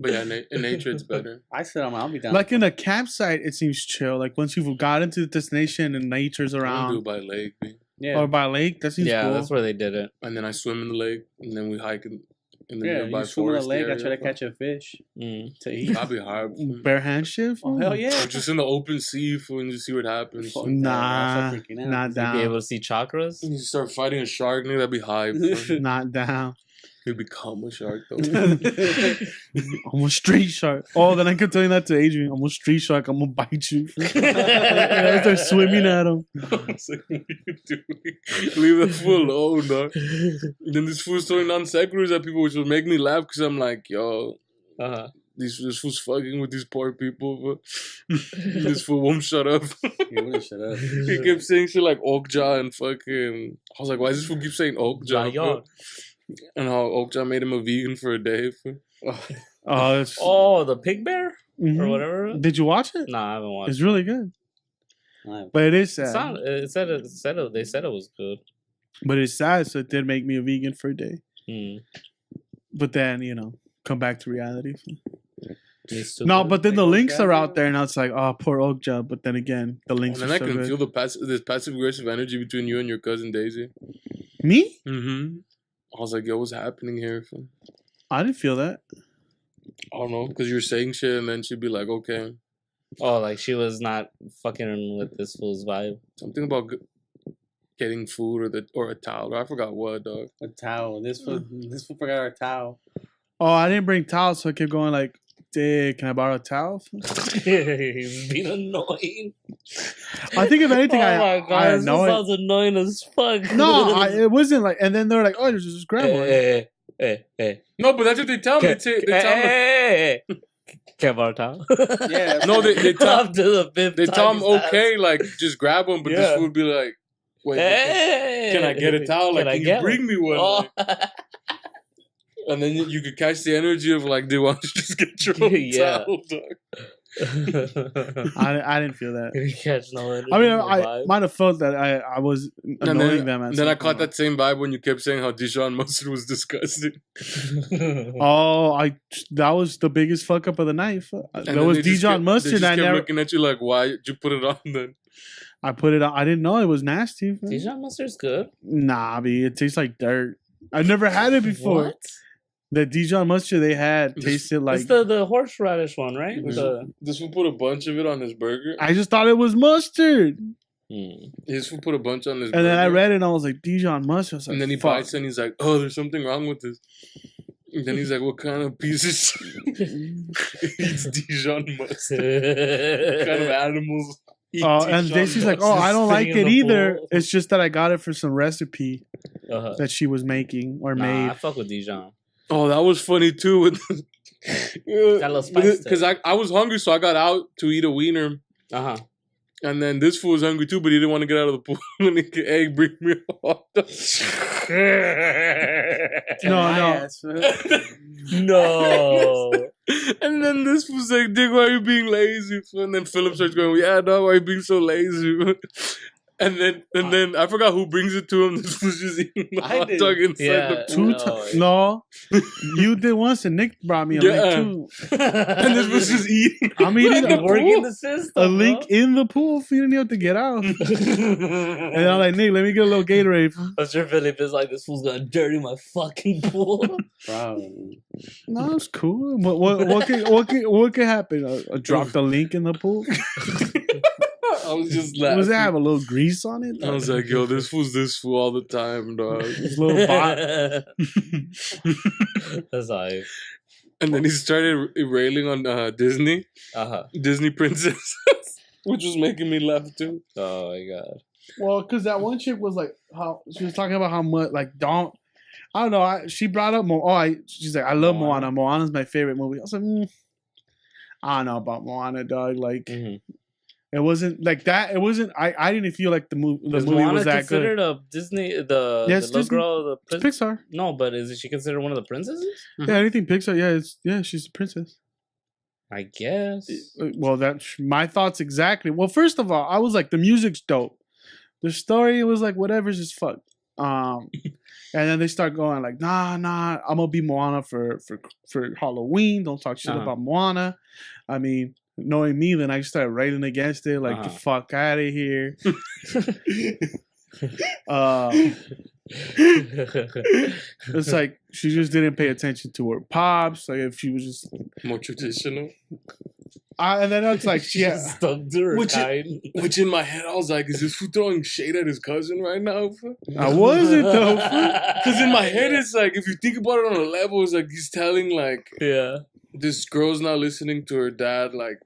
But yeah, in nature, it's better. I said I'll be down. Like in a campsite, it seems chill. Like once you've got into the destination and nature's I around. do it by a lake. Yeah. Or by a lake, that seems cool. That's where they did it. And then I swim in the lake, and then we hike in the nearby you swim in the forest lake. area. I try to catch a fish to eat. That'd be hard. Bare hand shit? Oh hell yeah! Or just in the open sea and just see what happens. Nah, not You'd down. be able to see chakras. You start fighting a shark, nigga, that'd be hype. Not down. You'd become a shark, though. I'm a street shark. Oh, then I kept telling that to Adrian. I'm a street shark. I'm gonna bite you. And I start swimming at him. It's like, what are you doing? Leave that fool alone, dog. Then this fool's throwing non sequiturs at people, which will make me laugh because I'm like, yo, this fool's fucking with these poor people, but this fool won't shut up. He wouldn't shut up. He kept saying shit like Oakja and fucking. I was like, why does this fool keep saying Oakja? And how Oakja made him a vegan for a day. The pig bear or whatever. Did you watch it? Nah, I haven't watched. It's really good, but it is sad. They said it was good, but it's sad. So it did make me a vegan for a day. But then come back to reality. No, but then the links are out there, and it's like, oh, poor Oakja. But then again, the links. And then I can feel this passive aggressive energy between you and your cousin Daisy. Me? Mm-hmm. I was like, yo, what's happening here? I didn't feel that. I don't know, because you were saying shit, and then she'd be like, okay. Oh, like she was not fucking with this fool's vibe. Something about getting food or a towel. I forgot what, dog. A towel. This fool forgot our towel. Oh, I didn't bring towels, so I kept going like, "Dude, can I borrow a towel?" He's being annoying. I think if anything, my god, this sounds annoying as fuck. No, it wasn't like. And then they're like, "Oh, there's just grab one." Hey. No, but that's what they tell me. They tell me. Can I borrow a towel? Yeah. No, they tell they tell him okay, like just grab them. But this would be like, wait, can I get a towel? Like, can you bring me one? Oh. Like, and then you could catch the energy of like, dude, why don't you just get your own towel, dog? I didn't feel that. You catch no energy. I mean, I might have felt that I was annoying them. And then I caught that same vibe when you kept saying how Dijon mustard was disgusting. That was the biggest fuck up of the night. There was Dijon mustard. They just I kept never looking at you like, why did you put it on then? I put it on. I didn't know it was nasty. Dijon mustard's good. Nah, it tastes like dirt. I've never had it before. What? The Dijon mustard they had tasted like... It's the horseradish one, right? This fool put a bunch of it on his burger. I just thought it was mustard. This fool put a bunch on his burger. And then I read it and I was like, Dijon mustard. Like, and then he bites and he's like, oh, there's something wrong with this. And then he's like, what kind of piece of shit eats Dijon mustard? What kind of animals eat and Daisy's like, I don't like it either. Bowl. It's just that I got it for some recipe that she was making or made. I fuck with Dijon. Oh, that was funny too. Got a little spice. Because I was hungry, so I got out to eat a wiener. And then this fool was hungry too, but he didn't want to get out of the pool. And he said, hey, bring me a hot dog. No. And then this fool's like, Dick, why are you being lazy? And then Philip starts going, yeah, dog, why are you being so lazy? And then I forgot who brings it to him. This was just eating the I hot did. dog inside Yeah. the pool. No, you did once, and Nick brought me a link too. And this was just eating. I'm eating a working pool, the system. a link in the pool for you to get out. And I'm like, Nick, let me get a little Gatorade. I'm sure Philip is like, this fool's gonna dirty my fucking pool. Bro. No, it's cool. What could happen? I dropped the link in the pool. I was just laughing. Does it have a little grease on it? I was like, yo, this fool all the time, dog. This little bot. That's like, And then he started railing on Disney princesses, which was making me laugh too. oh my god. Well, because that one chick was like, how she was talking about how much, like, I don't know. She brought up she's like, I love Moana. Moana's my favorite movie. I was like, I don't know about Moana, dog. Like, it wasn't like that. It wasn't. I didn't feel like the movie Moana was that considered good. a Disney? The Yes, little Disney. girl, the It's princess? Pixar. No, but is she considered one of the princesses? Yeah, anything Pixar. Yeah, she's a princess. I guess. Well, that's my thoughts exactly. Well, first of all, I was like, the music's dope. The story was like, whatever's just fuck. And then they start going like, nah, I'm gonna be Moana for Halloween. Don't talk shit about Moana. I mean, knowing me, then I started railing against it, like, the fuck out of here. It's like she just didn't pay attention to her pops. Like, if she was just More traditional. and then it's like, yeah, Stuck to her kind. Which in my head, I was like, is this fool throwing shade at his cousin right now? I wasn't though. Because in my head, it's like, if you think about it on a level, it's like he's telling, like, Yeah. this girl's not listening to her dad. Like,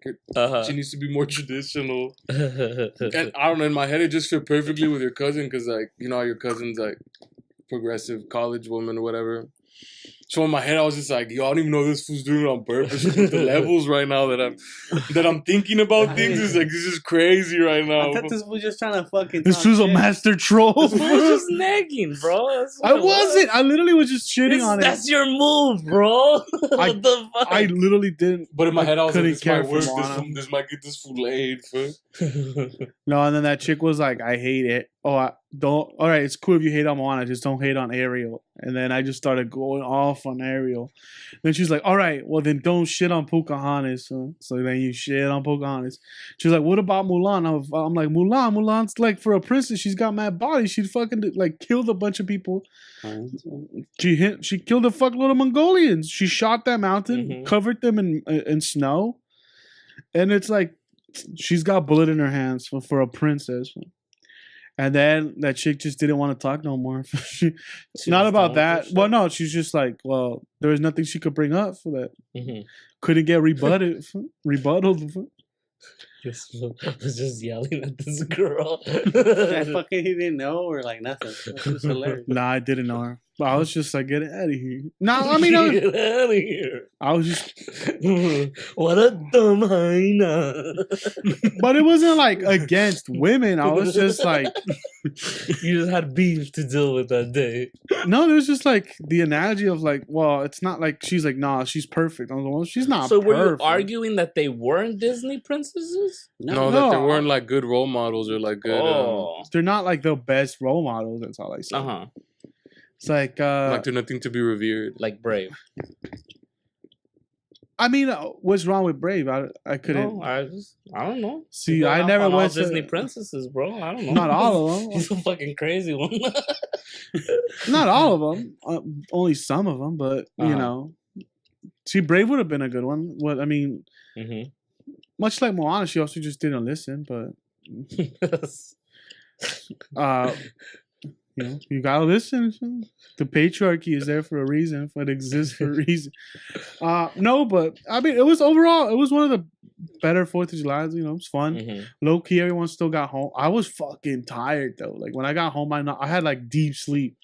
she needs to be more traditional. And I don't know, in my head, it just fit perfectly with your cousin because, like, you know, how your cousin's, like, progressive college woman or whatever. So in my head, I was just like, yo, I don't even know this fool's doing it on purpose. With the levels right now that I'm thinking about things, is like, this is crazy right now. I thought this was just trying to fucking. This was a master troll. This was just nagging, bro. That's what I it was. wasn't. I literally was just shitting on it. That's your move, bro. What the fuck? I literally didn't. But in my head, I was like, couldn't this care might for work. Moana. This might get this fool laid. Fool. No, and then that chick was like, I hate it. Oh, I don't. All right, it's cool if you hate on Moana, just don't hate on Ariel. And then I just started going off on Ariel. Then she's like, all right, well then don't shit on Pocahontas. So then you shit on Pocahontas. She's like, what about Mulan? I'm like, Mulan's like, for a princess, she's got mad body. She'd fucking like killed a bunch of people. She killed a fuckload of Mongolians. She shot that mountain, covered them in snow. And it's like, she's got bullet in her hands for a princess. And then that chick just didn't want to talk no more. Not about that. Well, no, she's just like, well, there was nothing she could bring up for that. Couldn't get rebutted. Just was just yelling at this girl. That fucking he didn't know or like nothing. That's just hilarious. Nah, I didn't know her. But I was just like, get out of here. Nah, I mean, Get out of here. I was just. What a dumb hyena. But it wasn't like against women. I was just like. You just had beef to deal with that day. No, there's just like the analogy of like, well, it's not like she's like, nah, she's perfect. I was like, well, she's not So perfect. were you arguing that they weren't Disney princesses? No, that they weren't like good role models or like good. They're not like the best role models. That's all I say. It's like they're nothing to be revered. Like Brave. I mean, what's wrong with Brave? I couldn't. No, I don't know. See, I never went to Disney princesses, bro. I don't know. Not all of them. He's a fucking crazy one. Not all of them. Only some of them, but you know. See, Brave would have been a good one. What I mean, much like Moana, she also just didn't listen. But you know, you gotta listen. The patriarchy is there for a reason. It exists for a reason. No, but I mean, it was one of the better 4th of July. You know, it was fun. Low key, everyone still got home. I was fucking tired though. Like when I got home, I had like deep sleep.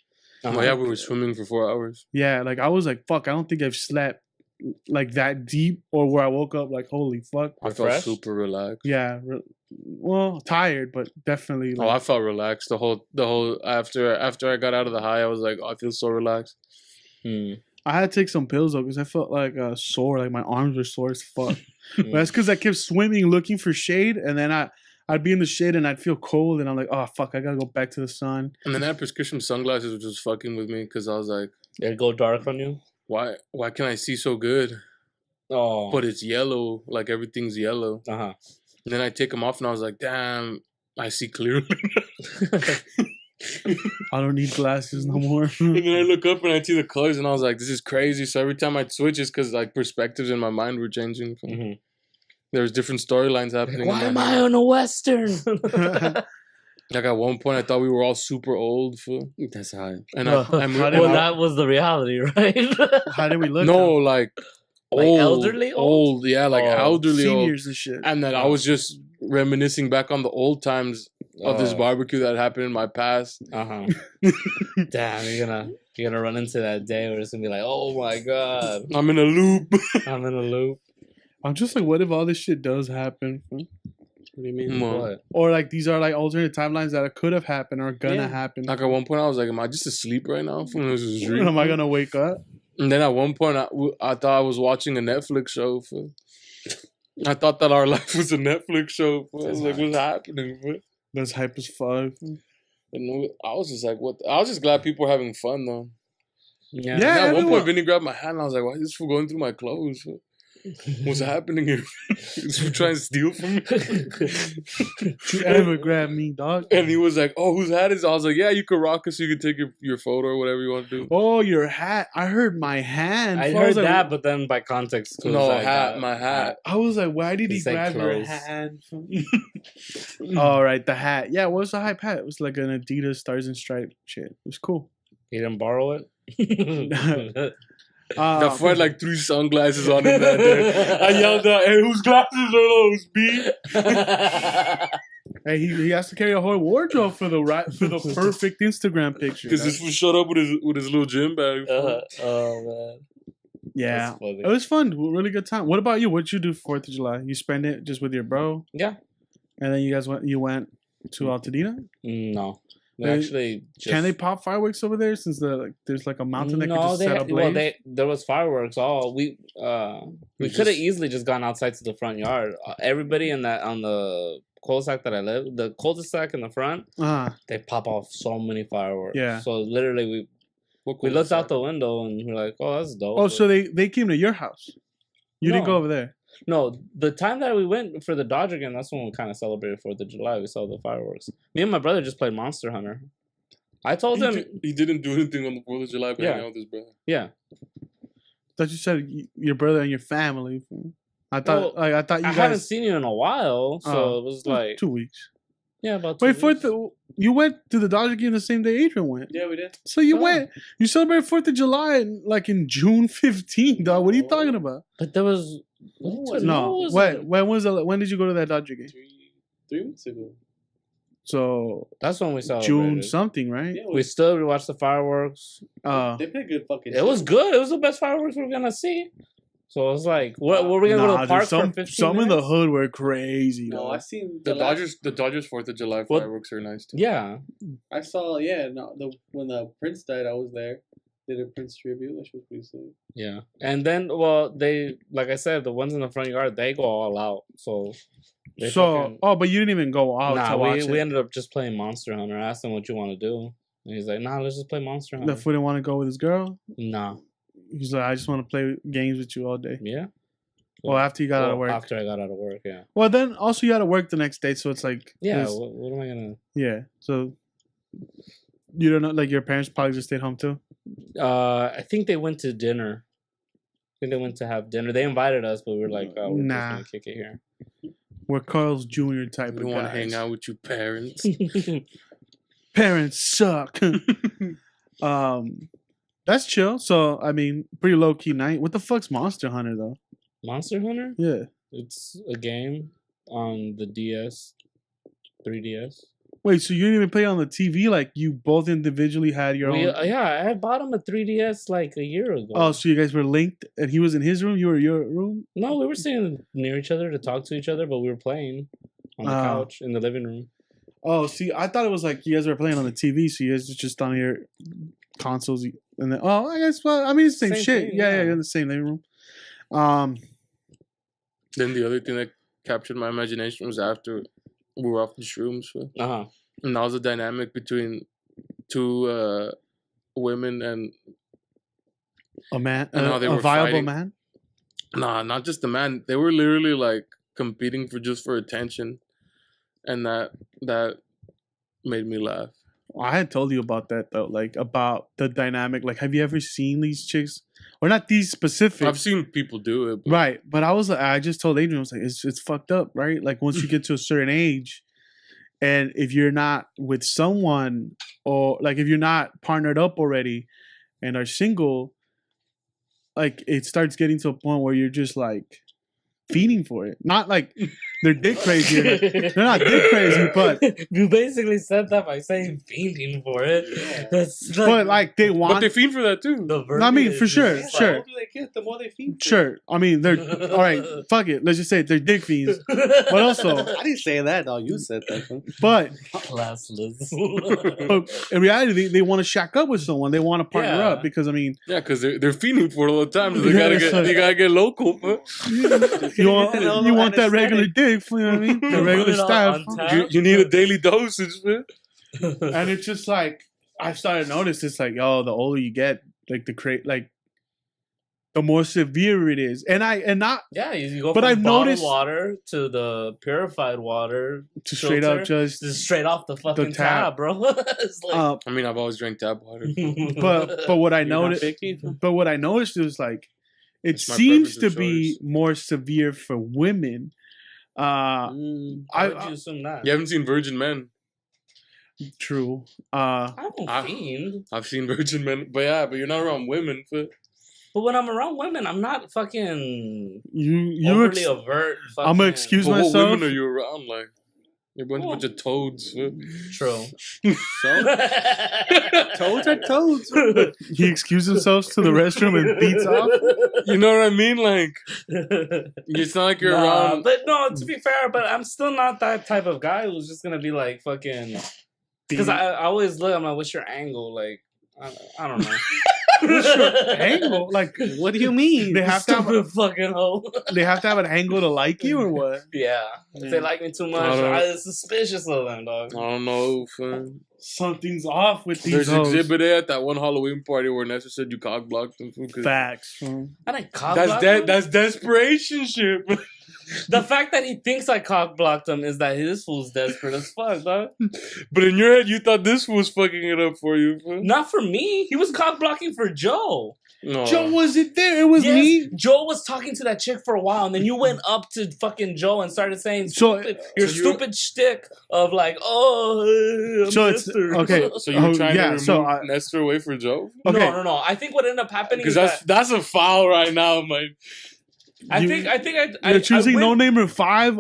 Oh yeah, we were swimming for 4 hours. Yeah, like I was like, fuck. I don't think I've slept like that deep, or where I woke up like, holy fuck. I felt super relaxed. Yeah. Well, tired, but definitely. Like, I felt relaxed the whole after I got out of the high. I was like, I feel so relaxed. I had to take some pills though because I felt like sore, like my arms were sore as fuck. But that's because I kept swimming looking for shade, and then I I'd be in the shade and I'd feel cold and I'm like, oh fuck, I gotta go back to the sun. And then I had prescription sunglasses, which was fucking with me because I was like, It go dark on you. why can I see so good? Oh, But it's yellow, like everything's yellow. uh-huh. And then I take them off and I was like, damn, I see clearly. I don't need glasses no more. And then I look up and I see the colors and I was like, this is crazy. So every time I'd switch, it's because like perspectives in my mind were changing. Mm-hmm. There was different storylines happening. Why am I on a Western? Like at one point, I thought we were all super old. Fool. That's high. And How did Well, I- that was the reality, right? How did we look? no, though? like Like old, elderly old? yeah, like Oh, elderly old. Seniors and shit. And then I was just reminiscing back on the old times of this Oh. barbecue that happened in my past. Uh-huh. Damn, you're gonna run into that day where it's gonna be like, oh my god, I'm in a loop. I'm in a loop. I'm just like, what if all this shit does happen? What do you mean? Well, What? Or like these are like alternate timelines that could have happened or gonna Yeah. happen. Like at one point, I was like, am I just asleep right now? Fool? This is a dream. Am I gonna wake up? And then at one point, I thought I was watching a Netflix show. Fool. I thought that our life was a Netflix show. Fool. I was like, what's happening? Fool? That's hype as fuck. And I was just like, what? I was just glad people were having fun, though. Yeah. And Yeah, at one everyone- point, Vinny grabbed my hand, and I was like, why is this fool going through my clothes? Fool? What's happening here? Is he trying to steal from me? You ever grab me, dog? And he was like, oh, whose hat is it? I was like, yeah, you could rock it so you can take your photo or whatever you want to do. Oh, your hat. I heard my hand. I was heard like, that, but then by context, too, No, it's like hat, that. my hat. I was like, why did he He said grab your clothes. hand? All right, the hat. Yeah, what was the hype hat? It was like an Adidas Stars and Stripes shit. It was cool. He didn't borrow it. The fool had like 3 sunglasses on him that day. I yelled out, hey, whose glasses are those, B? Hey, he has to carry a whole wardrobe for the perfect Instagram picture. Because this fool showed up with his little gym bag. Oh man, Yeah, that's funny. it was fun. Really good time. What about you? What'd you do for 4th of July? You spend it just with your bro, Yeah. and then you guys went. You went to Altadena. No. They They- actually just, Can they pop fireworks over there since there's like a mountain that could just set up well, blaze? there was fireworks. We We could have just- easily just gone outside to the front yard. Everybody in that on the cul-de-sac that I live, the cul-de-sac in the front, they pop off so many fireworks. Yeah. So literally, we looked out the window and we're like, oh, that's dope. Oh, so they came to your house. You didn't No. go over there. No, the time that we went for the Dodger game, that's when we kind of celebrated 4th of July. We saw the fireworks. Me and my brother just played Monster Hunter. I told him, He didn't do anything on the 4th of July, but Yeah. hang out with his brother. yeah. Thought you said your brother and your family. I thought Well, I thought you I guys haven't seen you in a while, so Oh, it was like 2 weeks. yeah, about 2 Wait, weeks. you went to the Dodger game the same day Adrian went. Yeah, we did. So you Oh. went. You celebrated 4th of July in June 15th, dog. What are you Oh. talking about? But there was No. When did you go to that Dodger game? 3 weeks ago. So That's when we celebrated. June something, right? Yeah, We still watched the fireworks. they played good fucking. It was good. It was the best fireworks we were gonna see. So it was like, what were we gonna go to Nah, the dude, park some for 15 some in the minutes? hood were crazy. No, dog. I seen The last- Dodgers 4th of July What? fireworks are nice too. Yeah, I saw. Yeah, no. When the Prince died, I was there. Did a Prince tribute. That shit was pretty sick. yeah. And then, well, they like I said, the ones in the front yard, they go all out. So, they fucking- but you didn't even go out nah, to watch we it. ended up just playing Monster Hunter. I asked him what you want to do, and he's like, nah, let's just play Monster The Hunter. fool didn't want to go with his girl. Nah, He's like, I just want to play games with you all day. yeah. Well, after you got out of work. After I got out of work, yeah. Well, then also you had to work the next day, so it's like Yeah. there's- What am I gonna? yeah. So you don't know, like your parents probably just stayed home too. I think they went to dinner. I think they went to have dinner. They invited us, but we were like, oh, we're Nah. just gonna kick it here. We're Carl's Jr. type We of don't want to guys. hang out with you parents. Parents suck. That's chill. So I mean, pretty low key night. What the fuck's Monster Hunter though? Monster Hunter? Yeah. It's a game on the DS, 3DS. Wait, so you didn't even play on the TV? Like you both individually had your own? Yeah, I had bought him a 3DS like a year ago. Oh, so you guys were linked, and he was in his room, you were in your room. No, we were sitting near each other to talk to each other, but we were playing on the Oh. couch in the living room. Oh, see, I thought it was like you guys were playing on the TV, so you guys were just on your consoles, and then I guess I mean it's the same, Same shit. thing, Yeah, yeah. you're in the same living room. Then the other thing that captured my imagination was after we were off the shrooms. Uh-huh. And that was a dynamic between two women and A man, And how they a were viable fighting. man. nah, not just the man. They were literally like competing for attention, and that made me laugh. I had told you about that though, like about the dynamic. Like, have you ever seen these chicks, or not these specific? I've seen people do it, but Right, but I just told Adrian, I was like, it's fucked up, right? Like once you get to a certain age, and if you're not with someone, or like if you're not partnered up already, and are single, like it starts getting to a point where you're just like feeding for it. Not like they're dick crazy. They're not dick crazy, but You basically said that by saying fiending for it. That's but like they but want. they fiend for that too. the I mean, verbiage for is sure, just sure. The older they get, the more they feed. Sure, I mean they're all right. Fuck it. Let's just say they're dick fiends. But also, I didn't say that, dog. You said that. Huh? but Classless. in reality, they want to shack up with someone. They want to partner Yeah. up because I mean, Yeah, because they're fiending for it all the time. So they Yeah, gotta it's get like- they gotta get local. But you want that regular dick. You know what I mean? The regular Put it staff. on tap. you need a daily dosage, man. And it's just like I've started to notice. It's like, yo, the older you get, like the more severe it is. And not Yeah, you go But from I've bottled noticed- water to the purified water to straight up filter, just. straight off the fucking tap. tap, bro. It's like, I mean, I've always drank tap water. But what I You're not noticed, picky? but what I noticed is like, it It's my seems to preference of be choice. more severe for women. Why would you assume that? You haven't seen Virgin Men. True. I don't I- fiend. I've seen Virgin Men, but you're not around women. But But when I'm around women, I'm not fucking You overly overt. I'm gonna excuse what myself. women are you around? Like you're a bunch of toads. True. Toads are toads. He excused himself to the restroom and beats off. You know what I mean? Like it's not like you're around. But no, to be fair, but I'm still not that type of guy who's just gonna be like fucking. Because I always look, I'm like, what's your angle? Like, I don't know. What's your angle? Like, What do you mean? they have to have Stupid fucking hoe. they have to have an angle to like you or what? Yeah. If they like me too much, I don't- I'm suspicious of them, dog. I don't know. Fam. Something's off with these There's hoes. Exhibit A at that one Halloween party where Nestor said you cock blocked them. Facts. I didn't cock That's block him. that's desperation shit. The fact that he thinks I cock blocked him is that this fool's desperate as fuck, dog. But in your head, you thought this was fucking it up for you. Fam. Not for me. He was cock blocking for Joe. No. Joe wasn't there. It was Yes, me. Joe was talking to that chick for a while, and then you went up to fucking Joe and started saying So- your so you- stupid shtick of like, I'm So it's- Mister. okay. So you're Oh, trying yeah, to remove so Nestor away for Joe? Okay. No. I think what ended up happening Because is that's a foul right now, man. You're choosing I went, No Namer 5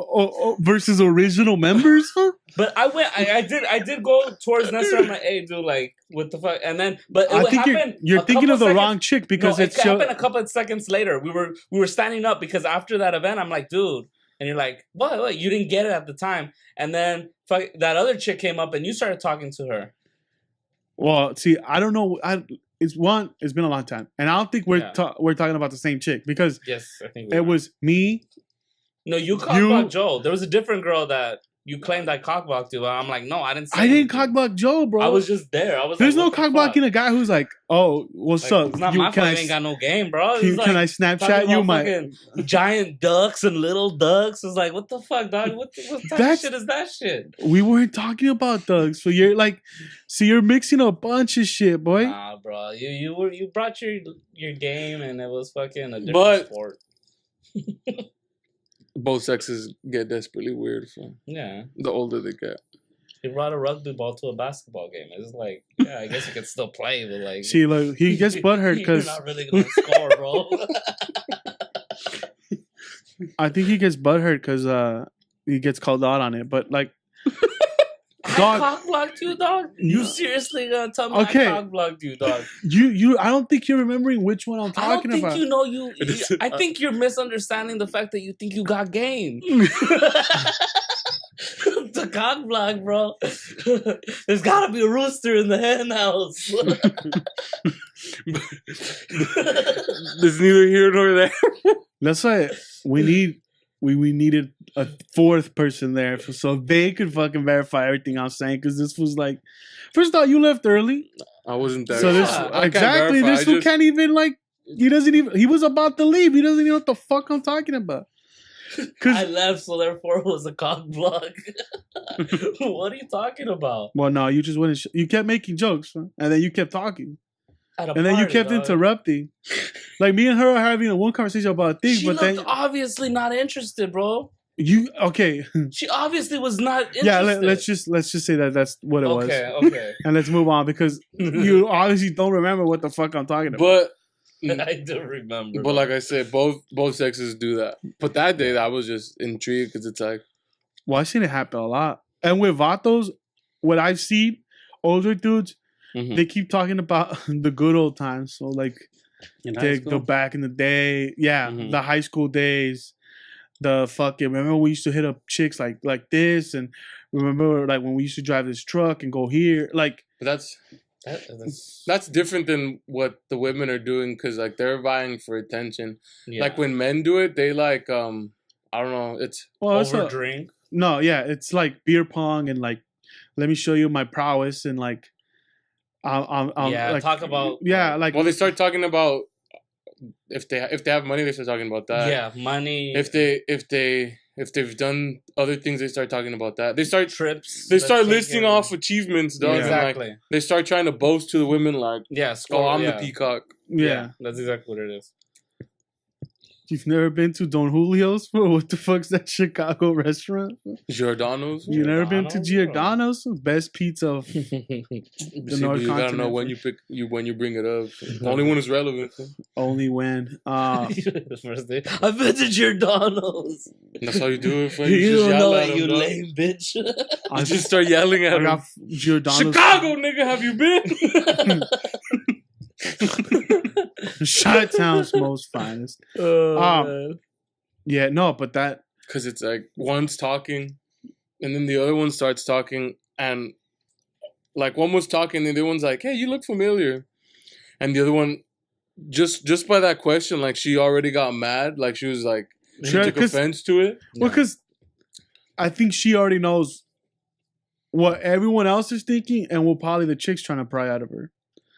versus original members? Huh? but I did go towards Nestor. I'm like, hey, dude, like, what the fuck? And then, but it I would think happen. you're a thinking couple of the seconds- wrong chick because no, it's it happened a couple of seconds later. We were standing up because after that event, I'm like, dude, and you're like, what? You didn't get it at the time, and then that other chick came up and you started talking to her. Well, see, I don't know. It's been a long time, and I don't think we're Yeah. we're talking about the same chick because Yes, I think we it are. was me. No, you cockblocked Joe. There was a different girl that you claimed I cockblocked you, but I'm like, no, I didn't say I didn't anything. cockblock Joe, bro. I was just there. I was There's like, no what the fuck? cockblocking a guy who's like, oh, what's Like, up? it's not You- my can fault I you ain't got no game, bro. can, It's can I like, Snapchat talking you about my? fucking giant ducks and little ducks. It's like, what the fuck, dog? What type of That's- shit is that shit? We weren't talking about thugs. So you're like, so you're mixing a bunch of shit, boy. Nah, bro. You brought your game and it was fucking a different But- sport. Both sexes get desperately weird. So Yeah. the older they get. He brought a rugby ball to a basketball game. It's like, yeah, I guess you could still play, but like, See, like he gets butthurt you're because not really gonna score, bro. I think he gets butthurt because he gets called out on it. But like, I Dog. cock blocked you, dog. You seriously gonna tell me Okay. I cock blocked you, dog? I don't think you're remembering which one I'm I don't talking think about. you know I think you're misunderstanding the fact that you think you got game. The cock block, bro. There's gotta be a rooster in the hen house. There's neither here nor there. That's why we we needed a fourth person there so they could fucking verify everything I'm saying. Because this was like, first off, you left early. I wasn't there. So this exactly this fool can't even like. He doesn't even. He was about to leave. He doesn't even know what the fuck I'm talking about. I left, so therefore it was a cock block. What are you talking about? Well, no, you just wouldn't. You kept making jokes, huh? And then you kept talking, and then you kept interrupting. Like me and her are having one conversation about things, she but looked then obviously not interested, bro. you okay? She obviously was not interested. Yeah, let's just say that's what it was. Okay. And let's move on because you obviously don't remember what the fuck I'm talking about. But I do remember. But like I said, both sexes do that. But that day, I was just intrigued because it's like, well, I've seen it happen a lot. And with vatos, what I've seen, older dudes, they keep talking about the good old times. So like, the back in the day, the high school days, the fucking remember when we used to hit up chicks like this, and remember like when we used to drive this truck and go here, like. But that's different than what the women are doing because like they're vying for attention. Yeah. Like when men do it, they like I don't know, it's over drink. No, yeah, it's like beer pong and like let me show you my prowess and like like, talk about like well they start talking about if they have money they start talking about that. Yeah, money. If they've done other things, they start talking about that. They start trips. They start listing off achievements, dog. Yeah, exactly. Like, they start trying to boast to the women, like, I'm the peacock. Yeah, that's exactly what it is. You've never been to Don Julio's? What the fuck's that Chicago restaurant? Giordano's? You never been to Giordano's? Best pizza of the North You gotta know when when you bring it up. Only when it's relevant. Only when. First day, I've been to Giordano's. That's how you do it, friend. You don't know it, you lame bitch. I just start yelling at him. Giordano's. Chicago, nigga, have you been? Chi-Town's most finest. Yeah, no, but that because it's like one's talking, and then the other one starts talking, and like one was talking, and the other one's like, "Hey, you look familiar," and the other one just by that question, like she already got mad, like she was like she took offense to it. Well, because I think she already knows what everyone else is thinking, and what probably the chick's trying to pry out of her.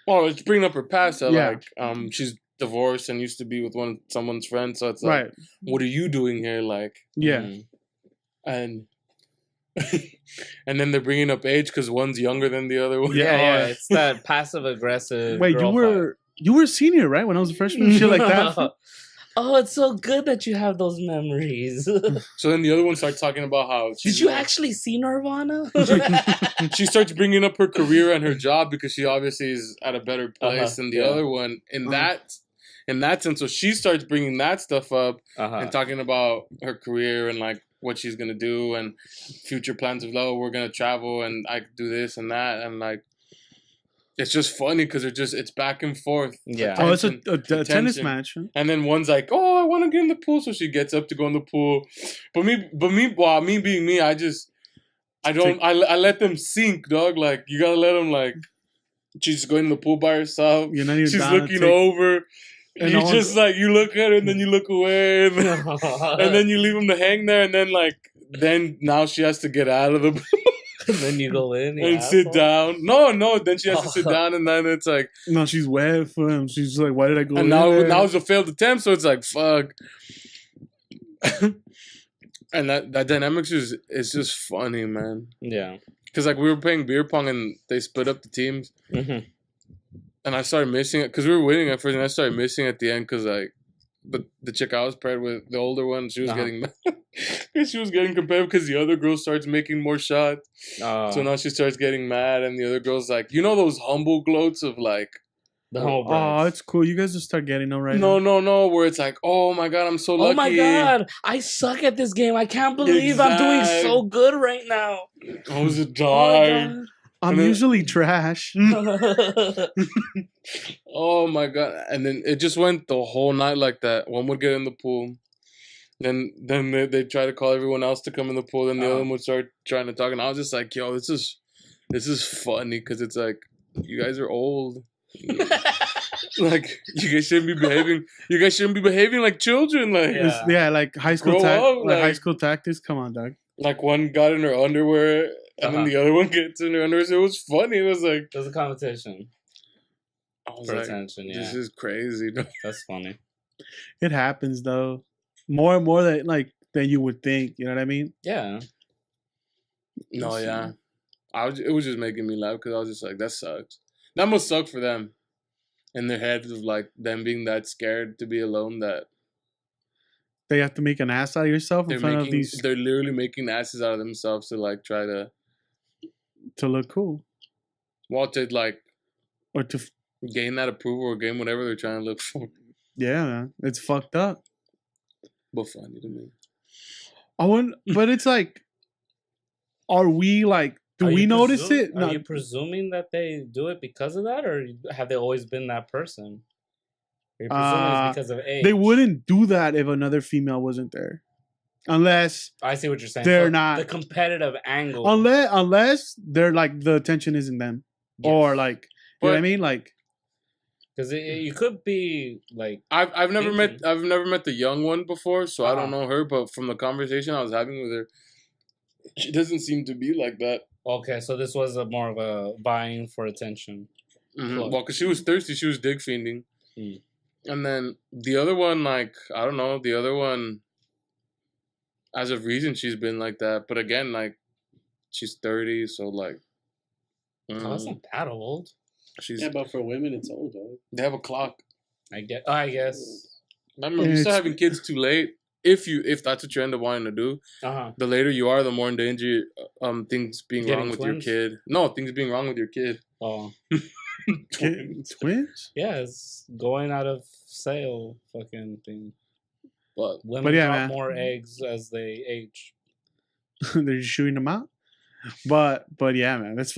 Well, it's bringing up her past. That, like, she's divorced and used to be with someone's friend. So it's like, what are you doing here? Like, and and then they're bringing up age because one's younger than the other one. Yeah, it's that passive aggressive. Wait, you were a senior, right? When I was a freshman, shit like that. Oh, it's so good that you have those memories. So then the other one starts talking about how... Did you actually see Nirvana? She starts bringing up her career and her job because she obviously is at a better place than the other one. In that sense, so she starts bringing that stuff up and talking about her career and like what she's going to do and future plans of, we're going to travel and I do this and that. And like, it's just funny because it's back and forth. Yeah. It's a tennis match. Huh? And then one's like, I want to get in the pool. So she gets up to go in the pool. But me being me, I let them sink, dog. Like, you got to let them, like, she's going in the pool by herself. You're not even she's looking over. And you just, like, you look at her and then you look away. And then you leave them to hang there. And then now she has to get out of the pool. And then you go in and sit down. No. Then she has to sit down, and then it's like, no, she's wet for him. She's like, why did I go? And now it's a failed attempt, so it's like, fuck. And that dynamics is just funny, man. Yeah, because like we were playing beer pong, and they split up the teams, and I started missing it because we were winning at first, and I started missing at the end because like. But the chick I was paired with, the older one, she was getting mad. She was getting competitive because the other girl starts making more shots. So now she starts getting mad, and the other girl's like, you know those humble gloats of like... it's cool. You guys just start getting them right now. No, where it's like, oh my God, I'm so lucky. Oh my God, I suck at this game. I can't believe I'm doing so good right now. I was a dog. I'm usually trash. Oh my God. And then it just went the whole night like that. One would get in the pool. Then they try to call everyone else to come in the pool. Then the other one would start trying to talk. And I was just like, yo, this is funny because it's like, you guys are old. Like you guys shouldn't be behaving. You guys shouldn't be behaving like children. Like like high school Grow up, high like- school tactics. Come on, dog. like one got in her underwear and then the other one gets in her underwear. So it was funny. It was like There's a competition I was for like, attention. Yeah, this is crazy. that's funny. It happens though, more and more than you would think. You know what I mean? Yeah, No, yeah. It was just making me laugh because I was just like, that sucks. That must suck for them. In their heads of like them being that scared to be alone that They have to make an ass out of yourself in front of these they're literally making asses out of themselves to like try to look cool like or to gain that approval or gain whatever they're trying to look for. yeah, man. It's fucked up. But funny to me. But it's like, are we like? Do we notice it? Are you presuming that they do it because of that, or have they always been that person? Are you presuming it's because of age? They wouldn't do that if another female wasn't there, unless I see what you're saying. they're So not the competitive angle. unless they're like the attention isn't them, Yes. or like you know what I mean, like Because you could be like I've never met the young one before, so I don't Uh-huh. know her. But from the conversation I was having with her, she doesn't seem to be like that. okay, so this was more of a vying for attention. Well, because she was thirsty, she was dick fiending, Mm. and then the other one, like I don't know, the other one, as of reason, she's been like that. But again, like she's 30, so like, Oh, that's not that old. she's Yeah, but for women, it's old, though. they have a clock. I guess. Remember, you start having kids too late. If that's what you end up wanting to do, the later you are, the more in danger things being Getting wrong with twins? your kid. No, things being wrong with your kid. Oh, twins. yeah, it's going out of sale, fucking thing. But Women yeah, drop man. more eggs as they age. They're just shooting them out. But yeah, man, it's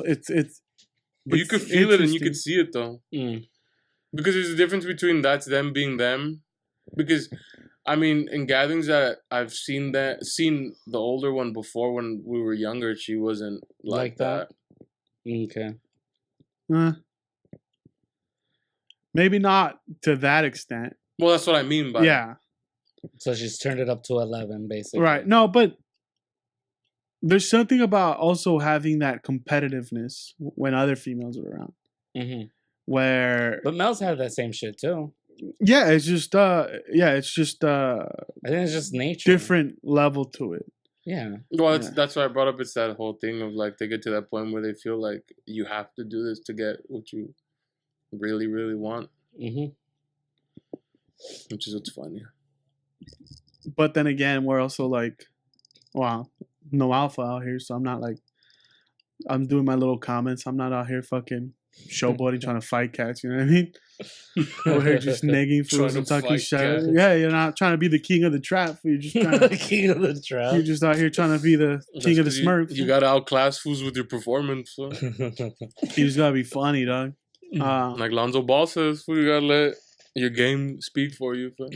you could feel it and you could see it though. Mm. Because there's a difference between that's them being them. Because I mean, in gatherings that I've seen the older one before when we were younger, she wasn't like that. Okay. Maybe not to that extent. Well, that's what I mean by Yeah, So she's turned it up to 11, basically. right. No, but there's something about also having that competitiveness when other females are around. Mm-hmm. Where But males have that same shit too. yeah, it's just I think it's just nature. different level to it. Yeah. Well, that's why I brought up. It's that whole thing of like they get to that point where they feel like you have to do this to get what you really, really want, Mm-hmm. which is what's funny. But then again, we're also like, wow, no alpha out here, so I'm not like, I'm doing my little comments. I'm not out here fucking showboating trying to fight cats. You know what I mean? Over here just negging fools and Trying to talking fight shit. cats. Yeah, you're not trying to be the king of the trap. You're just trying to, King of the trap. you're just out here trying to be the king of the Smurfs. You gotta outclass fools with your performance. So. You just gotta be funny, dog. Like Lonzo Ball says, fool, you gotta let your game speak for you. Fool.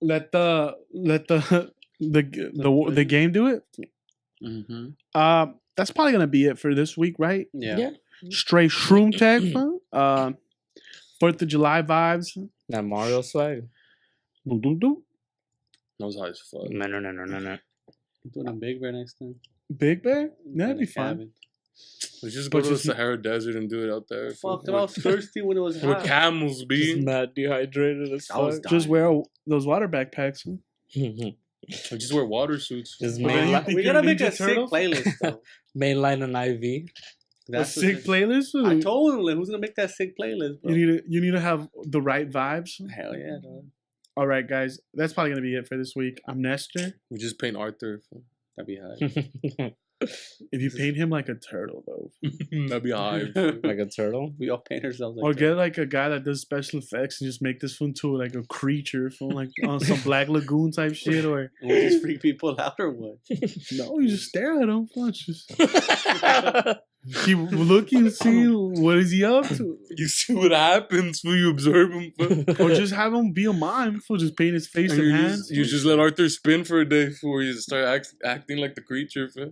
Let the game do it. Mm-hmm. That's probably gonna be it for this week, right? Yeah. Straight shroom tag, fam. 4th of July vibes. That Mario swag. Doo, doo, doo. That was high as fuck. No. I'm doing a big bear next time. Big Bear? That'd In be a fun. cabin. Let's just go But to the just- Sahara Desert and do it out there. Fuck, I was thirsty when it was Where hot. camels be. mad dehydrated as I was fuck. Just wear those water backpacks. Huh? Or just wear water suits. Just Man, main, you li- think We you're gotta make Ninja a sick Turtle? playlist, though. mainline an IV. A That's sick what playlist? I told him, like, who's gonna make that sick playlist, bro? You need to have the right vibes. Hell yeah, dog. All right, guys. That's probably gonna be it for this week. I'm Nestor. We just paint Arthur. Fool. That'd be hot. If you paint him like a turtle, though, That'd be high. Like a turtle. We all paint ourselves like or that. get like a guy that does special effects and just make this one to like a creature from like on some Black Lagoon type shit, or And we just freak people out or what? no, you just stare at him. Just keep looking, see what is he up to, You see what happens when you observe him. Fool. or just have him be a mime. For just paint his face And and you hands. just let Arthur spin for a day before you start acting like the creature. Fool.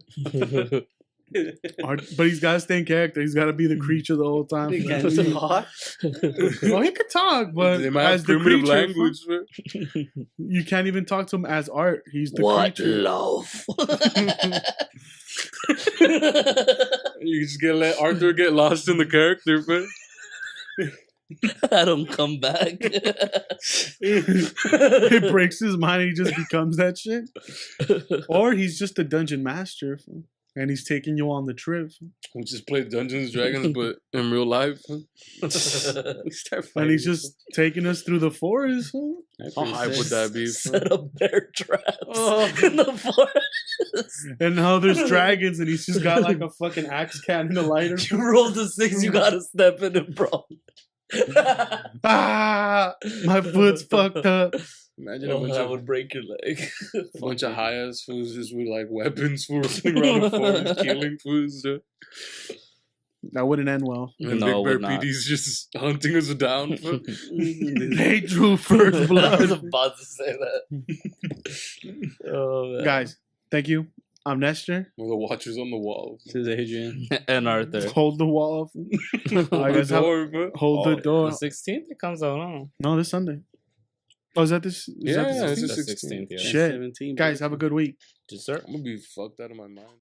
But he's got to stay in character. He's got to be the creature the whole time. He can't talk. Well, he could talk, but They might as have the primitive creature, language. Man. you can't even talk to him as art. He's the What creature. love? You just get let Arthur get lost in the character, man. Adam, come back. It breaks his mind. He just becomes that shit. Or he's just a dungeon master, and he's taking you on the trip. We just play Dungeons and Dragons, but in real life. And he's just taking us through the forest. How hype would that be? Set up bear traps in the forest. And how there's dragons, and he's just got like a fucking axe cannon, a lighter. You rolled a 6, you gotta step in it, bro. Ah, my foot's fucked up. Imagine a bunch that of would break your leg. bunch of high ass fools just with like weapons for running around the forest killing fools. That wouldn't end well. And No, it Big Bear would not. PD's just hunting us down. They drew first I was blood. about to say that. Oh, man. Guys, thank you. I'm Nestor. We're the watchers on the wall. This is Adrian. And Arthur. Hold the wall. I guess hold the door. The 16th it comes out, huh? No, this Sunday. Oh, is that this? Is that Yeah, the it's 16th? the The 16th, yeah. Shit. 17, Guys, have a good week. Dessert. I'm gonna be fucked out of my mind.